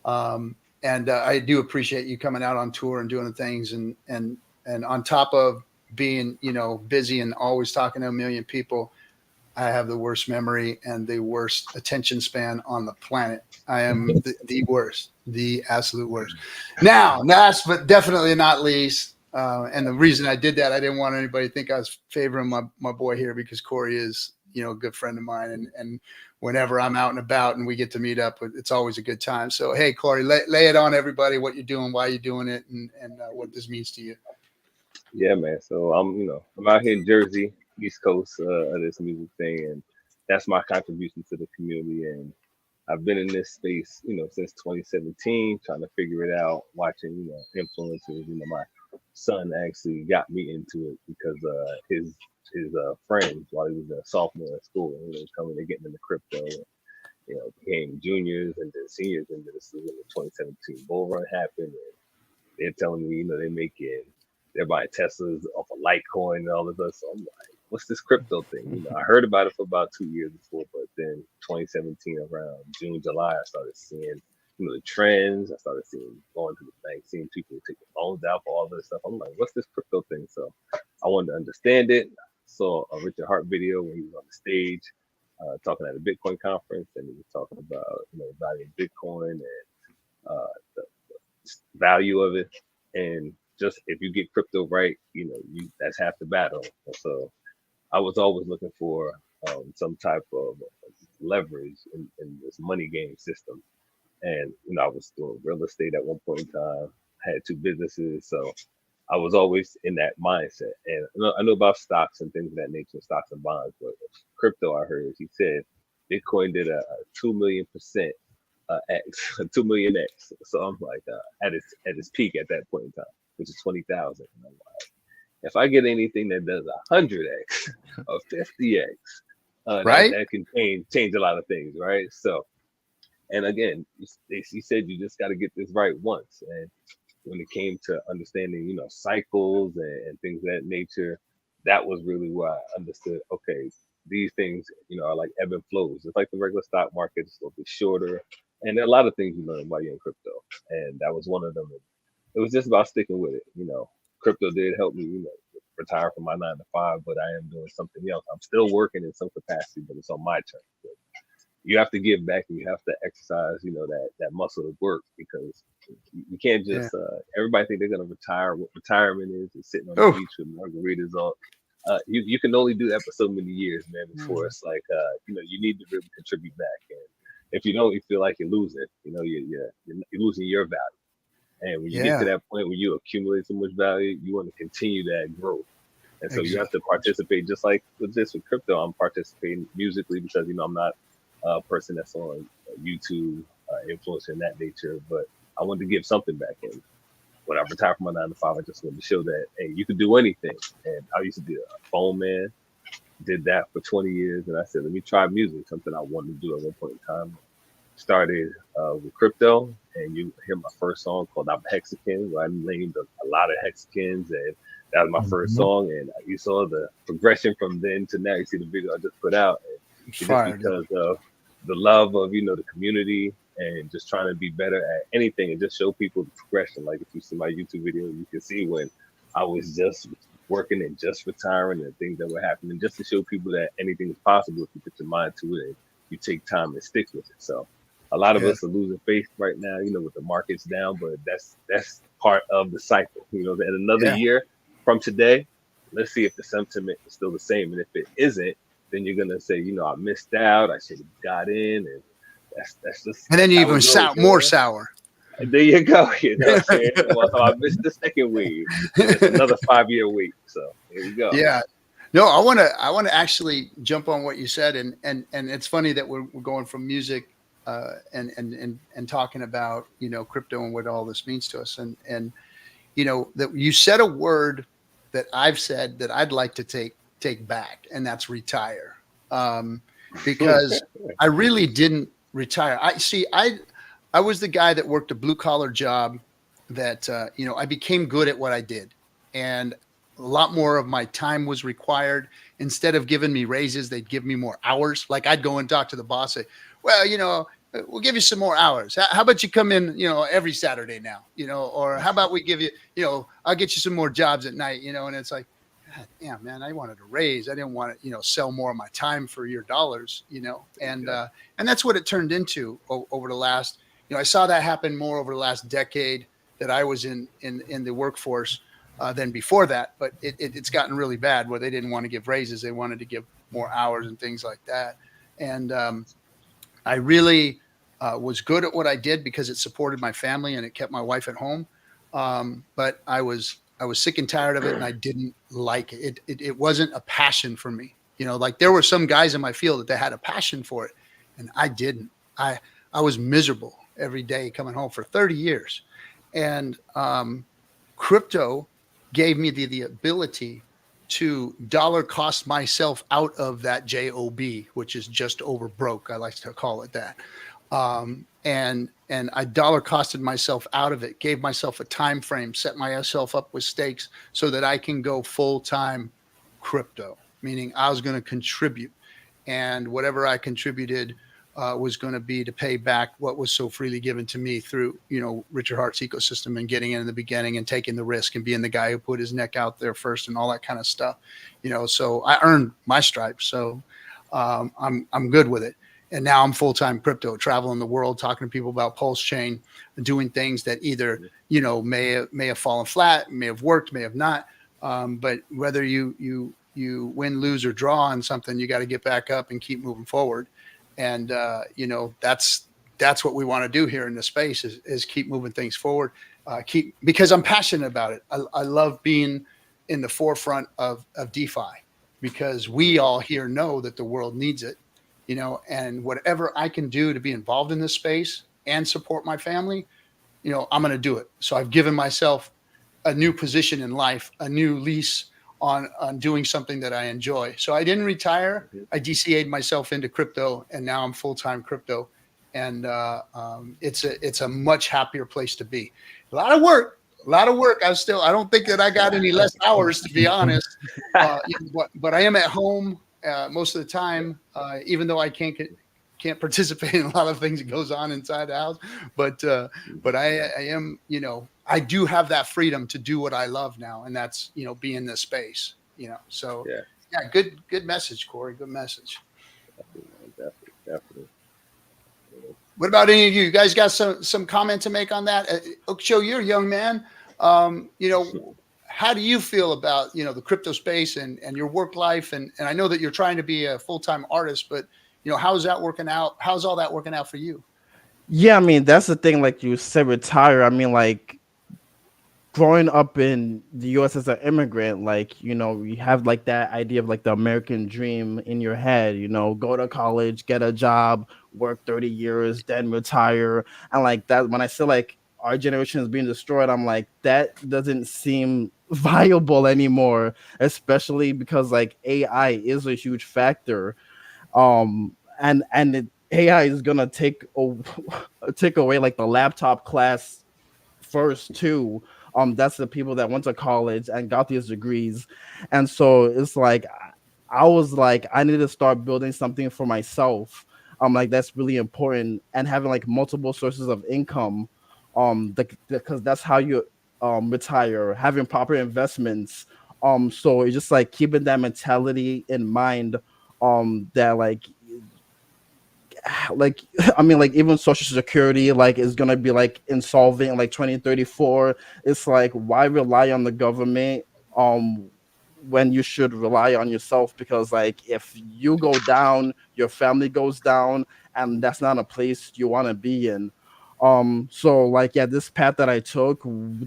And I do appreciate you coming out on tour and doing the things and on top of being, you know, busy and always talking to a million people, I have the worst memory and the worst attention span on the planet. I am the worst, the absolute worst. Now, last but definitely not least, and the reason I did that, I didn't want anybody to think I was favoring my boy here, because Corey is, you know, a good friend of mine, and whenever I'm out and about and we get to meet up, it's always a good time. So, hey, Corey, lay it on everybody, what you're doing, why you're doing it, and what this means to you. Yeah, man. So I'm out here in Jersey, East Coast of this music thing, that's my contribution to the community. And I've been in this space, since 2017, trying to figure it out, watching, influencers. My son actually got me into it because his friends, while he was a sophomore in school, they're getting into crypto. Became juniors and then seniors into this when the 2017 bull run happened. And they're telling me, they're buying Teslas off of Litecoin and all this other. So I'm like, what's this crypto thing? I heard about it for about 2 years before, but then 2017 around June, July, I started seeing, the trends. I started going to the bank, seeing people taking loans out for all this stuff. I'm like, what's this crypto thing? So I wanted to understand it. Saw a Richard Hart video when he was on the stage talking at a Bitcoin conference, and he was talking about, the value of Bitcoin and the value of it. And just if you get crypto right, that's half the battle. And so I was always looking for some type of leverage in this money game system. And, I was doing real estate at one point in time. I had 2 businesses. So I was always in that mindset. And I know about stocks and things of that nature, stocks and bonds, but crypto, I heard, he said, Bitcoin did a 2 million% X, 2 million X. So I'm like, at its peak at that point in time, which is 20,000. And I'm like, if I get anything that does 100X or 50X, right, that can change a lot of things, right? So, and again, he said you just got to get this right once. And when it came to understanding, cycles and things of that nature, that was really where I understood, okay, these things, are like ebb and flows. It's like the regular stock market, it's a little bit shorter. And there are a lot of things you learn while you're in crypto. And that was one of them. It was just about sticking with it. Crypto did help me, retire from my 9 to 5, but I am doing something else. I'm still working in some capacity, but it's on my terms. But you have to give back and you have to exercise, that muscle of work, because you can't just, everybody think they're going to retire. What retirement is sitting on the beach with margaritas on. You can only do that for so many years, man, before it's like, you need to really contribute back. And if you don't, you feel like you're losing, you're losing your value. And when you get to that point where you accumulate so much value, you want to continue that growth. And so you have to participate, just like with crypto, I'm participating musically because, I'm not a person that's on YouTube, influencer in that nature, but I wanted to give something back in. When I retired from my 9 to 5, I just wanted to show that, hey, you can do anything. And I used to be a phone man, did that for 20 years. And I said, let me try music, something I wanted to do at one point in time. Started with crypto, and you hear my first song called I'm Hexakin, where I named a lot of hexagons, and that was my first song. And you saw the progression from then to now. You see the video I just put out, and just because of the love of the community and just trying to be better at anything and just show people the progression. Like if you see my YouTube video, you can see when I was just working and just retiring and things that were happening, just to show people that anything is possible if you put your mind to it and you take time and stick with it. So a lot of us are losing faith right now, with the markets down, but that's part of the cycle. In another year from today, let's see if the sentiment is still the same. And if it isn't, then you're gonna say, I missed out. I should have got in, and that's just. And then you even more sour. And there you go. What I'm saying? Well, I missed the second wave. It's another 5-year wait. So here we go. Yeah. No, I want to actually jump on what you said, and it's funny that we're going from music and talking about crypto and what all this means to us, and that you said a word that I've said that I'd like to take back, and that's retire, because I really didn't retire. I was the guy that worked a blue collar job that I became good at what I did, and a lot more of my time was required. Instead of giving me raises, they'd give me more hours. Like I'd go and talk to the boss, say, well, we'll give you some more hours. How about you come in, every Saturday now, or how about we give you, I'll get you some more jobs at night, and it's like, God damn, man, I wanted a raise. I didn't want to, sell more of my time for your dollars, and that's what it turned into over the last, I saw that happen more over the last decade that I was in the workforce than before that, but it's gotten really bad where they didn't want to give raises. They wanted to give more hours and things like that. And I really was good at what I did because it supported my family and it kept my wife at home. But I was sick and tired of it, and I didn't like it. It wasn't a passion for me. You know, like there were some guys in my field that they had a passion for it, and I didn't. I was miserable every day coming home for 30 years. And crypto gave me the ability to dollar cost myself out of that JOB, which is just over broke. I like to call it that. And I dollar costed myself out of it, gave myself a time frame, set myself up with stakes so that I can go full-time crypto, meaning I was going to contribute, and whatever I contributed was going to be to pay back what was so freely given to me through, you know, Richard Hart's ecosystem and getting in the beginning and taking the risk and being the guy who put his neck out there first and all that kind of stuff, you know. So I earned my stripes. So I'm good with it. And now I'm full-time crypto, traveling the world, talking to people about PulseChain, doing things that either, you know, may have fallen flat, may have worked, may have not. But whether you win, lose, or draw on something, you got to get back up and keep moving forward. And you know, that's what we want to do here in the space is keep moving things forward. Because I'm passionate about it. I love being in the forefront of DeFi, because we all here know that the world needs it. You know, and whatever I can do to be involved in this space and support my family, you know, I'm going to do it. So I've given myself a new position in life, a new lease on doing something that I enjoy. So I didn't retire. I DCA'd myself into crypto, and now I'm full-time crypto. And it's a much happier place to be. A lot of work. I don't think that I got any less hours, to be honest. But I am at home most of the time, even though I can't participate in a lot of things that goes on inside the house. But I am, you know, I do have that freedom to do what I love now, and that's, you know, be in this space, you know. So yeah, good message, Corey. Good message. Definitely. What about any of you? You guys got some comment to make on that? Okachobi, you're a young man. You know, how do you feel about, you know, the crypto space and your work life? And I know that you're trying to be a full-time artist, but, you know, how's that working out? How's all that working out for you? Yeah, I mean, that's the thing. Like you said, retire. I mean, like growing up in the US as an immigrant, like, you know, you have like that idea of like the American dream in your head, you know, go to college, get a job, work 30 years, then retire. And like that, when I see like our generation is being destroyed, I'm like, that doesn't seem viable anymore, especially because like AI is a huge factor. AI is gonna take away like the laptop class first too. That's the people that went to college and got these degrees. And so it's like I was like, I need to start building something for myself. Like that's really important, and having like multiple sources of income. Because that's how you retire, having proper investments. So it's just like keeping that mentality in mind. That like I mean, like even Social Security like is gonna be like insolvent in like 2034. It's like, why rely on the government when you should rely on yourself? Because like if you go down, your family goes down, and that's not a place you want to be in. So like, yeah, this path that I took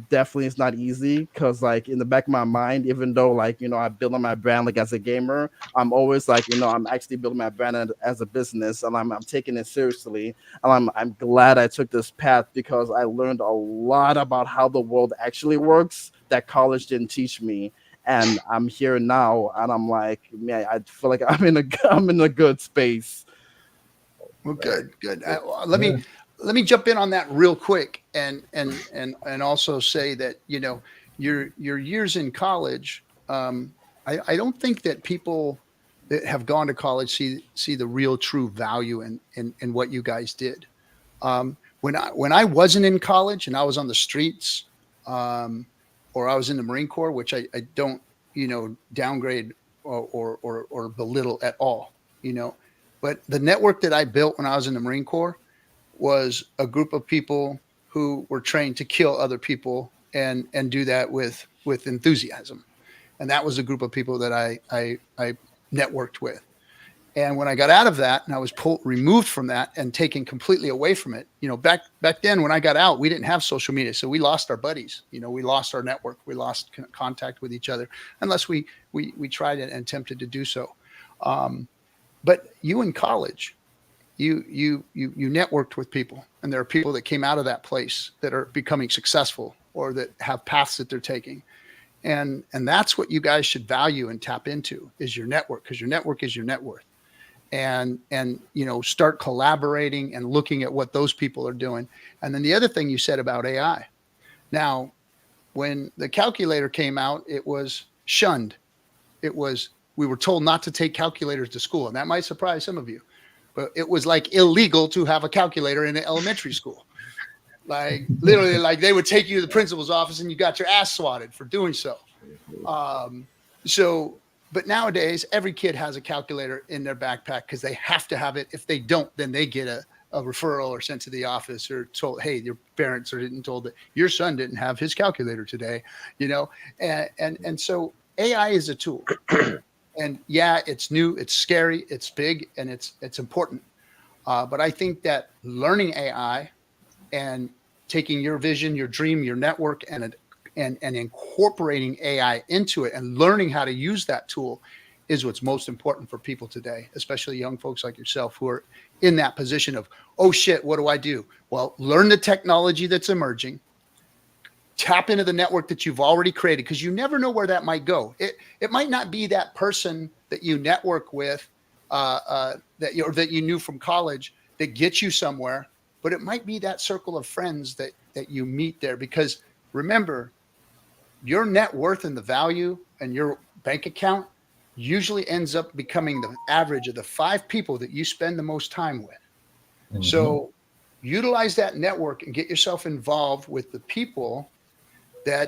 definitely is not easy, because like in the back of my mind, even though like, you know, I build on my brand like as a gamer, I'm always like, you know, I'm actually building my brand as a business, and I'm taking it seriously. And I'm glad I took this path, because I learned a lot about how the world actually works that college didn't teach me. And I'm here now, and I'm like, man, I feel like I'm in a good space. Well, good. Let me jump in on that real quick, and also say that, you know, your years in college, I don't think that people that have gone to college see the real true value in what you guys did. When I wasn't in college and I was on the streets, or I was in the Marine Corps, which I don't, you know, downgrade or belittle at all, you know, but the network that I built when I was in the Marine Corps was a group of people who were trained to kill other people and do that with enthusiasm. And that was a group of people that I networked with. And when I got out of that and I was removed from that and taken completely away from it, you know, back then when I got out, we didn't have social media. So we lost our buddies, you know, we lost our network, we lost contact with each other, unless we tried and attempted to do so. But you in college, you networked with people, and there are people that came out of that place that are becoming successful or that have paths that they're taking. And that's what you guys should value and tap into is your network, because your network is your net worth. And start collaborating and looking at what those people are doing. And then the other thing you said about AI. Now, when the calculator came out, it was shunned. We were told not to take calculators to school, and that might surprise some of you, but it was like illegal to have a calculator in an elementary school. Like literally, like they would take you to the principal's office and you got your ass swatted for doing so. But nowadays, every kid has a calculator in their backpack because they have to have it. If they don't, then they get a referral or sent to the office or told, hey, your parents are didn't told that your son didn't have his calculator today, and so AI is a tool. And yeah, it's new, it's scary, it's big, and it's important. But I think that learning AI and taking your vision, your dream, your network, and incorporating AI into it and learning how to use that tool is what's most important for people today, especially young folks like yourself who are in that position of, oh shit, what do I do? Well, learn the technology that's emerging, tap into the network that you've already created, because you never know where that might go. It might not be that person that you network with, that you knew from college that gets you somewhere, but it might be that circle of friends that you meet there. Because remember, your net worth and the value and your bank account usually ends up becoming the average of the 5 people that you spend the most time with. Mm-hmm. So utilize that network and get yourself involved with the people that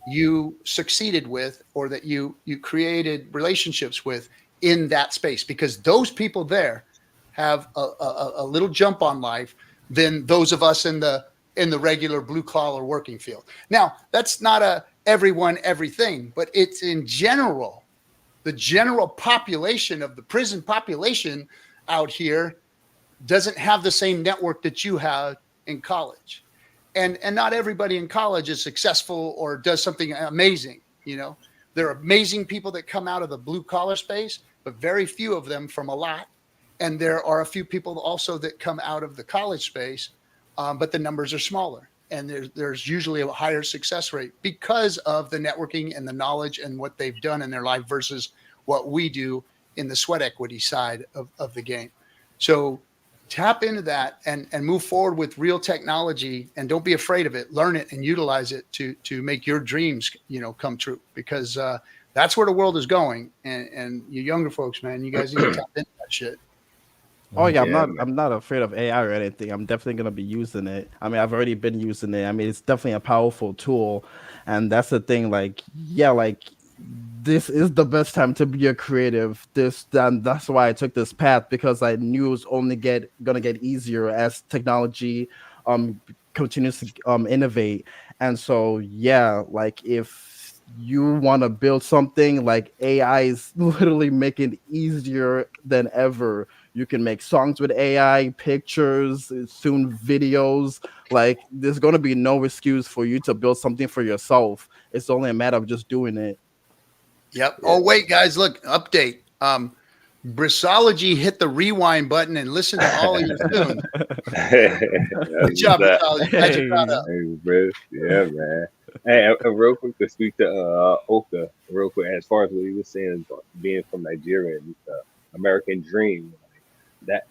you succeeded with or that you created relationships with in that space, because those people there have a little jump on life than those of us in the regular blue collar working field. Now, that's not everyone, everything, but it's in general, the general population of the prison population out here doesn't have the same network that you have in college. And not everybody in college is successful or does something amazing. There are amazing people that come out of the blue collar space, but very few of them from a lot. And there are a few people also that come out of the college space, but the numbers are smaller. And there's usually a higher success rate because of the networking and the knowledge and what they've done in their life versus what we do in the sweat equity side of the game. So tap into that and move forward with real technology, and don't be afraid of it. Learn it and utilize it to make your dreams, come true, because that's where the world is going. And you younger folks, man, you guys need to tap into that shit. Oh yeah, I'm not afraid of AI or anything. I'm definitely gonna be using it. I mean, I've already been using it. I mean, it's definitely a powerful tool, and that's the thing. This is the best time to be a creative. That's why I took this path, because I knew it was only gonna get easier as technology continues to innovate. And so if you want to build something, like AI is literally making it easier than ever. You can make songs with AI, pictures, soon videos. Like, there's going to be no excuse for you to build something for yourself. It's only a matter of just doing it. Yep. Oh, wait, guys, look, update. Brissology hit the rewind button and listen to all of your tunes. Good job, Brissology. Glad you're proud of. Hey, Briss. Yeah, man. Hey, real quick to speak to Oka, real quick, as far as what he was saying, being from Nigeria and the American dream, that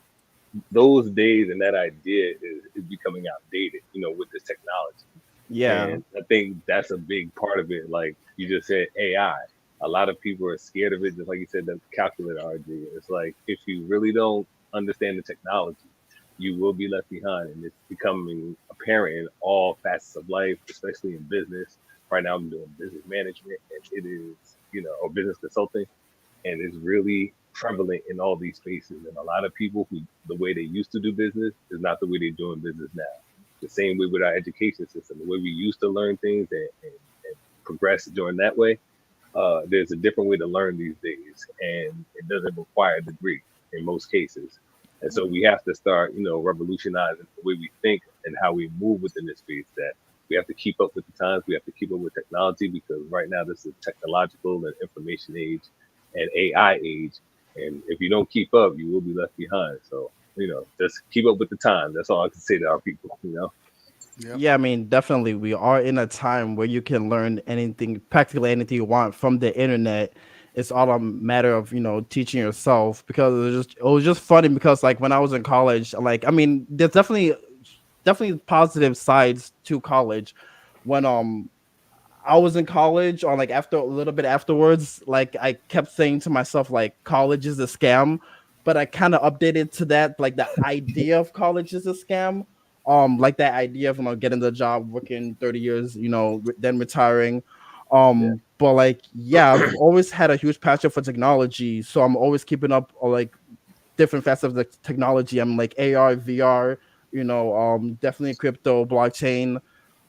those days and that idea is becoming outdated, with this technology. Yeah. And I think that's a big part of it. Like you just said, AI. A lot of people are scared of it, just like you said, the calculator RG. It's like, if you really don't understand the technology, you will be left behind. And it's becoming apparent in all facets of life, especially in business. Right now I'm doing business management, and it is, or business consulting, and it's really prevalent in all these spaces. And a lot of people the way they used to do business is not the way they're doing business now. The same way with our education system, the way we used to learn things and progress during that way. There's a different way to learn these days, and it doesn't require a degree in most cases. And so we have to start, revolutionizing the way we think and how we move within this space. That we have to keep up with the times. We have to keep up with technology, because right now this is technological and information age and AI age. And if you don't keep up, you will be left behind. So, just keep up with the time. That's all I can say to our people, Yep. Yeah, I mean, definitely, we are in a time where you can learn anything, practically anything you want from the internet. It's all a matter of teaching yourself, because it was just funny, because like when I was in college, like I mean, there's definitely positive sides to college. When I was in college, or like after a little bit afterwards, like I kept saying to myself, like, college is a scam. But I kind of updated to that, like the idea of college is a scam. Like that idea of getting the job, working 30 years, then retiring. But like, yeah, I've always had a huge passion for technology, so I'm always keeping up, or like different facets of the technology. I'm like AR, VR, definitely crypto, blockchain,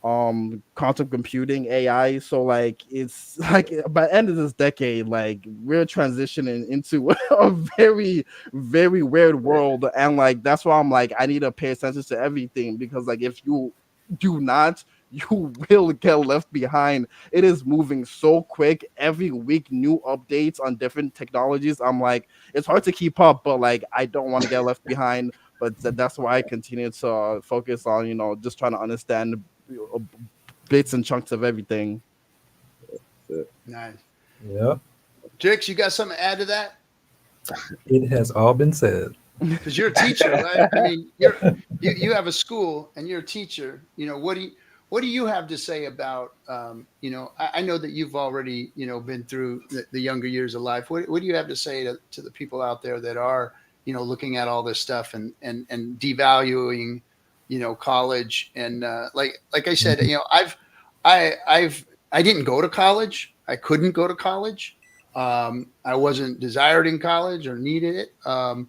quantum computing, AI. So like it's like by the end of this decade, like we're transitioning into a very, very weird world. And like that's why I'm like, I need to pay attention to everything, because like if you do not, you will get left behind. It is moving so quick. Every week, new updates on different technologies. I'm like, it's hard to keep up, but like I don't want to get left behind. But that's why I continue to focus on, just trying to understand bits and chunks of everything. Nice. Yeah, DriXx, you got something to add to that? it has all been said. Because you're a teacher, right? I mean, you have a school and you're a teacher. What do you have to say about, I know that you've already, been through the younger years of life. What do you have to say to the people out there that are, looking at all this stuff and devaluing, college? And like I said, I didn't go to college. I couldn't go to college. I wasn't desired in college or needed it. And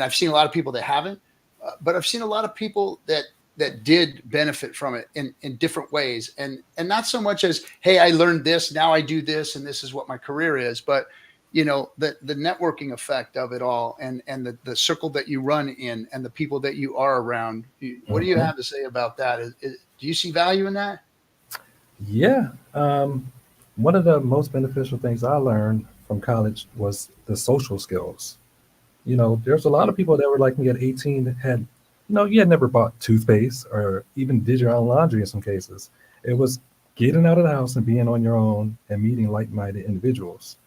I've seen a lot of people that haven't, but I've seen a lot of people that did benefit from it in different ways. And not so much as, hey, I learned this, now I do this, and this is what my career is, but the networking effect of it all, and the circle that you run in and the people that you are around. What do you have to say about that? Do you see value in that? Yeah. One of the most beneficial things I learned from college was the social skills. There's a lot of people that were like me at 18 that had, you had never bought toothpaste or even did your own laundry in some cases. It was getting out of the house and being on your own and meeting like-minded individuals.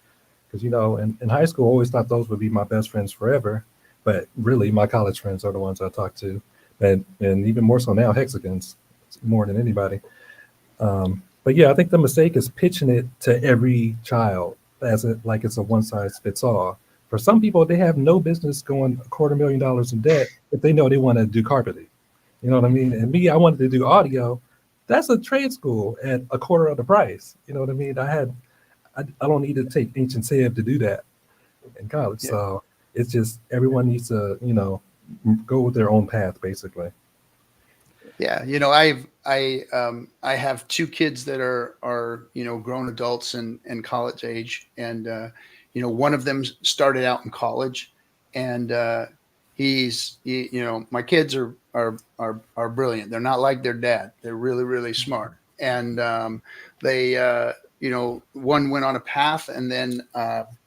Because, in high school, I always thought those would be my best friends forever. But really, my college friends are the ones I talk to. And even more so now, Hexagons, more than anybody. But yeah, I think the mistake is pitching it to every child as like it's a one-size-fits-all. For some people, they have no business going $250,000 in debt if they know they want to do carpeting. You know what I mean? And me, I wanted to do audio. That's a trade school at a quarter of the price. You know what I mean? I don't need to take ancient Sev to do that in college. Yeah. So it's just everyone needs to, go with their own path, basically. Yeah, I have two kids that are grown adults and college age, and one of them started out in college, and my kids are brilliant. They're not like their dad. They're really, really smart, and they one went on a path, and then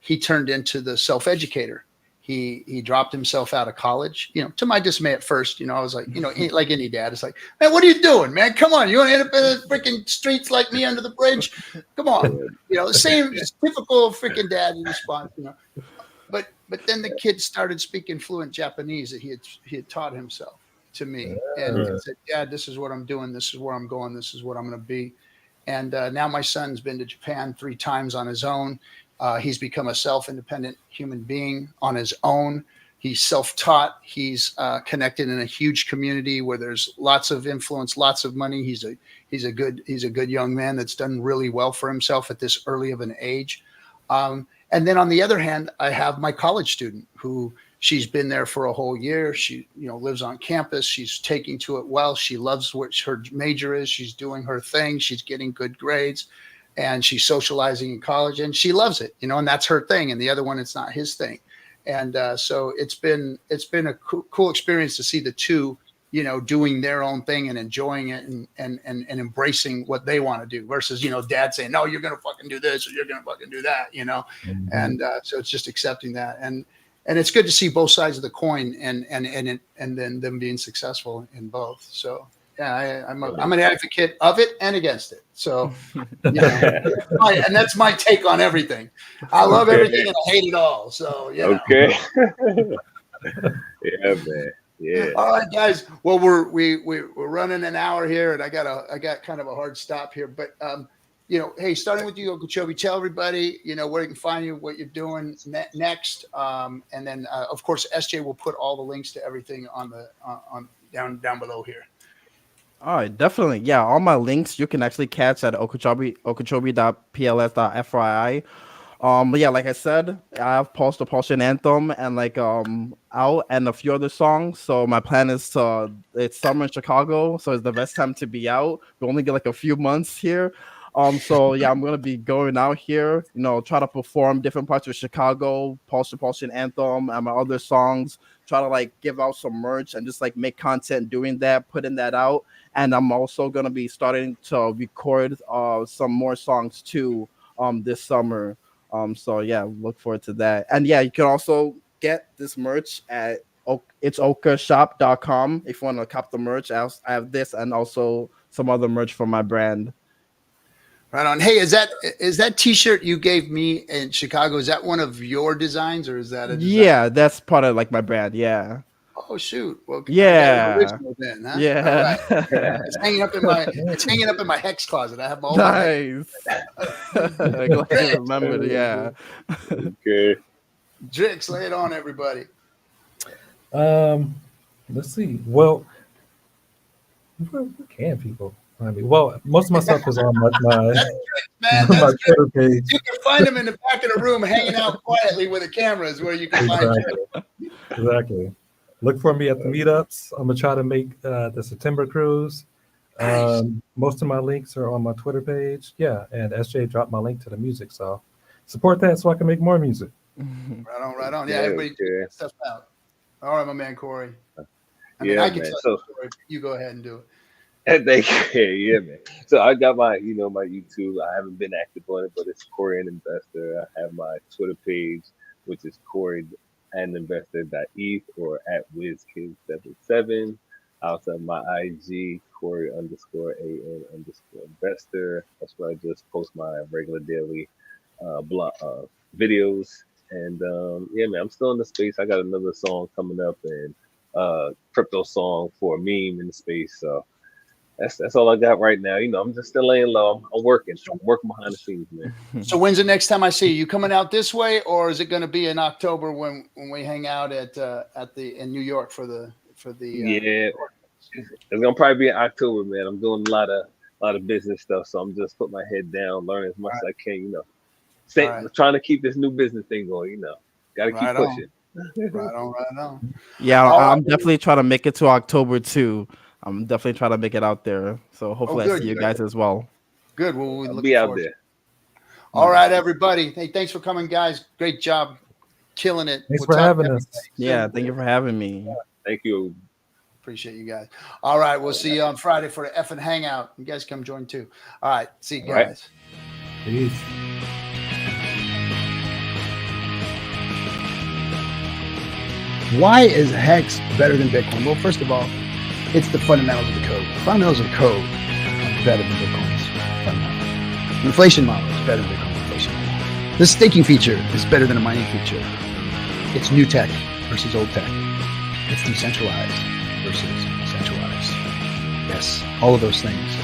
he turned into the self-educator. He dropped himself out of college, to my dismay at first. I was like, like any dad, it's like, man, what are you doing, man? Come on. You want to end up in the freaking streets like me under the bridge? Come on. The same typical freaking dad response, But then the kid started speaking fluent Japanese that he had taught himself to me. And he said, Dad, this is what I'm doing. This is where I'm going. This is what I'm going to be. And now my son's been to Japan 3 times on his own. He's become a self-independent human being on his own. He's self-taught. He's connected in a huge community where there's lots of influence, lots of money. He's a good young man that's done really well for himself at this early of an age. And then on the other hand, I have my college student who she's been there for a whole year. She lives on campus. She's taking to it well. She loves what her major is. She's doing her thing. She's getting good grades. And she's socializing in college, and she loves it, and that's her thing. And the other one, it's not his thing. And so it's been a cool experience to see the two, you know, doing their own thing and enjoying it and embracing what they want to do versus, you know, dad saying, no, you're going to fucking do this or you're going to fucking do that, you know? Mhm. And so it's just accepting that. And it's good to see both sides of the coin and then them being successful in both. So yeah, I'm an advocate of it and against it. So, you know, and that's my take on everything. I love everything and I hate it all. So, yeah. Okay. Yeah, man. Yeah. All right, guys. Well, we're running an hour here, and I got kind of a hard stop here. But you know, hey, starting with you, Okachobi, tell everybody, you know, where you can find you, what you're doing next, and then of course SJ will put all the links to everything on the on down below here. All right, definitely. Yeah, all my links you can actually catch at okachobi.pls.fyi. But yeah, like I said, I have Pulse the PulseChain anthem and like out and a few other songs. So my plan is it's summer in Chicago, so it's the best time to be out. We only get like a few months here. So yeah, I'm gonna be going out here, you know, try to perform different parts of Chicago, Pulse the PulseChain anthem and my other songs, try to like give out some merch and just like make content doing that, putting that out. And I'm also gonna be starting to record some more songs too this summer. So yeah, look forward to that. And yeah, you can also get this merch at it's okashop.com if you want to cop the merch. I have this and also some other merch from my brand. Right on. Hey, is that T-shirt you gave me in Chicago? Is that one of your designs, or is that a design? Yeah, that's part of like my brand. Yeah. Oh shoot! Well, yeah. Then, huh? Yeah. Right. It's hanging up in my hex closet. I have all nice. I'm glad you remembered. Yeah. Okay. DriXx, lay it on everybody. Let's see. Well, where can people find me? Well, most of my stuff is on my my Twitter page. You can find them in the back of the room, hanging out quietly with a camera. Is where you can find them. Exactly. Look for me at the meetups. I'm gonna try to make the September cruise. Nice. Most of my links are on my Twitter page. Yeah, and SJ dropped my link to the music, so support that so I can make more music. Right on. Yeah, everybody check stuff out. All right, my man Corey. I mean, yeah, I can man. tell the story. You go ahead and do it. Thank you. Yeah, man. So I got my, you know, my YouTube. I haven't been active on it, but it's Corey and Investor. I have my Twitter page, which is Corey and Investor.eth or at WizKid77. I also have my IG, Corey_AN_investor. That's where I just post my regular daily blog videos. And yeah, man, I'm still in the space. I got another song coming up and crypto song for a meme in the space. So that's all I got right now. You know, I'm just still laying low. I'm working behind the scenes, man. So when's the next time I see you? You coming out this way, or is it going to be in October when we hang out in New York for the yeah, it's gonna probably be in October, man. I'm doing a lot of business stuff, so I'm just putting my head down, learning as much as I can, you know. Trying to keep this new business thing going, you know. Gotta keep pushing. Right on. Yeah, I'm definitely trying to make it to October too. I'm definitely trying to make it out there. So hopefully I see you guys as well. Good. Well, we'll be out there. All right, everybody. Hey, thanks for coming, guys. Great job. Killing it. Thanks for having us. Yeah, thank you for having me. Thank you. Appreciate you guys. All right, we'll see you on Friday for the effing hangout. You guys come join too. All right, see you guys. Peace. Why is Hex better than Bitcoin? Well, first of all, it's the fundamentals of the code. The fundamentals of the code are better than Bitcoin's fundamentals. The inflation model is better than Bitcoin's inflation model. The staking feature is better than a mining feature. It's new tech versus old tech. It's decentralized versus centralized. Yes, all of those things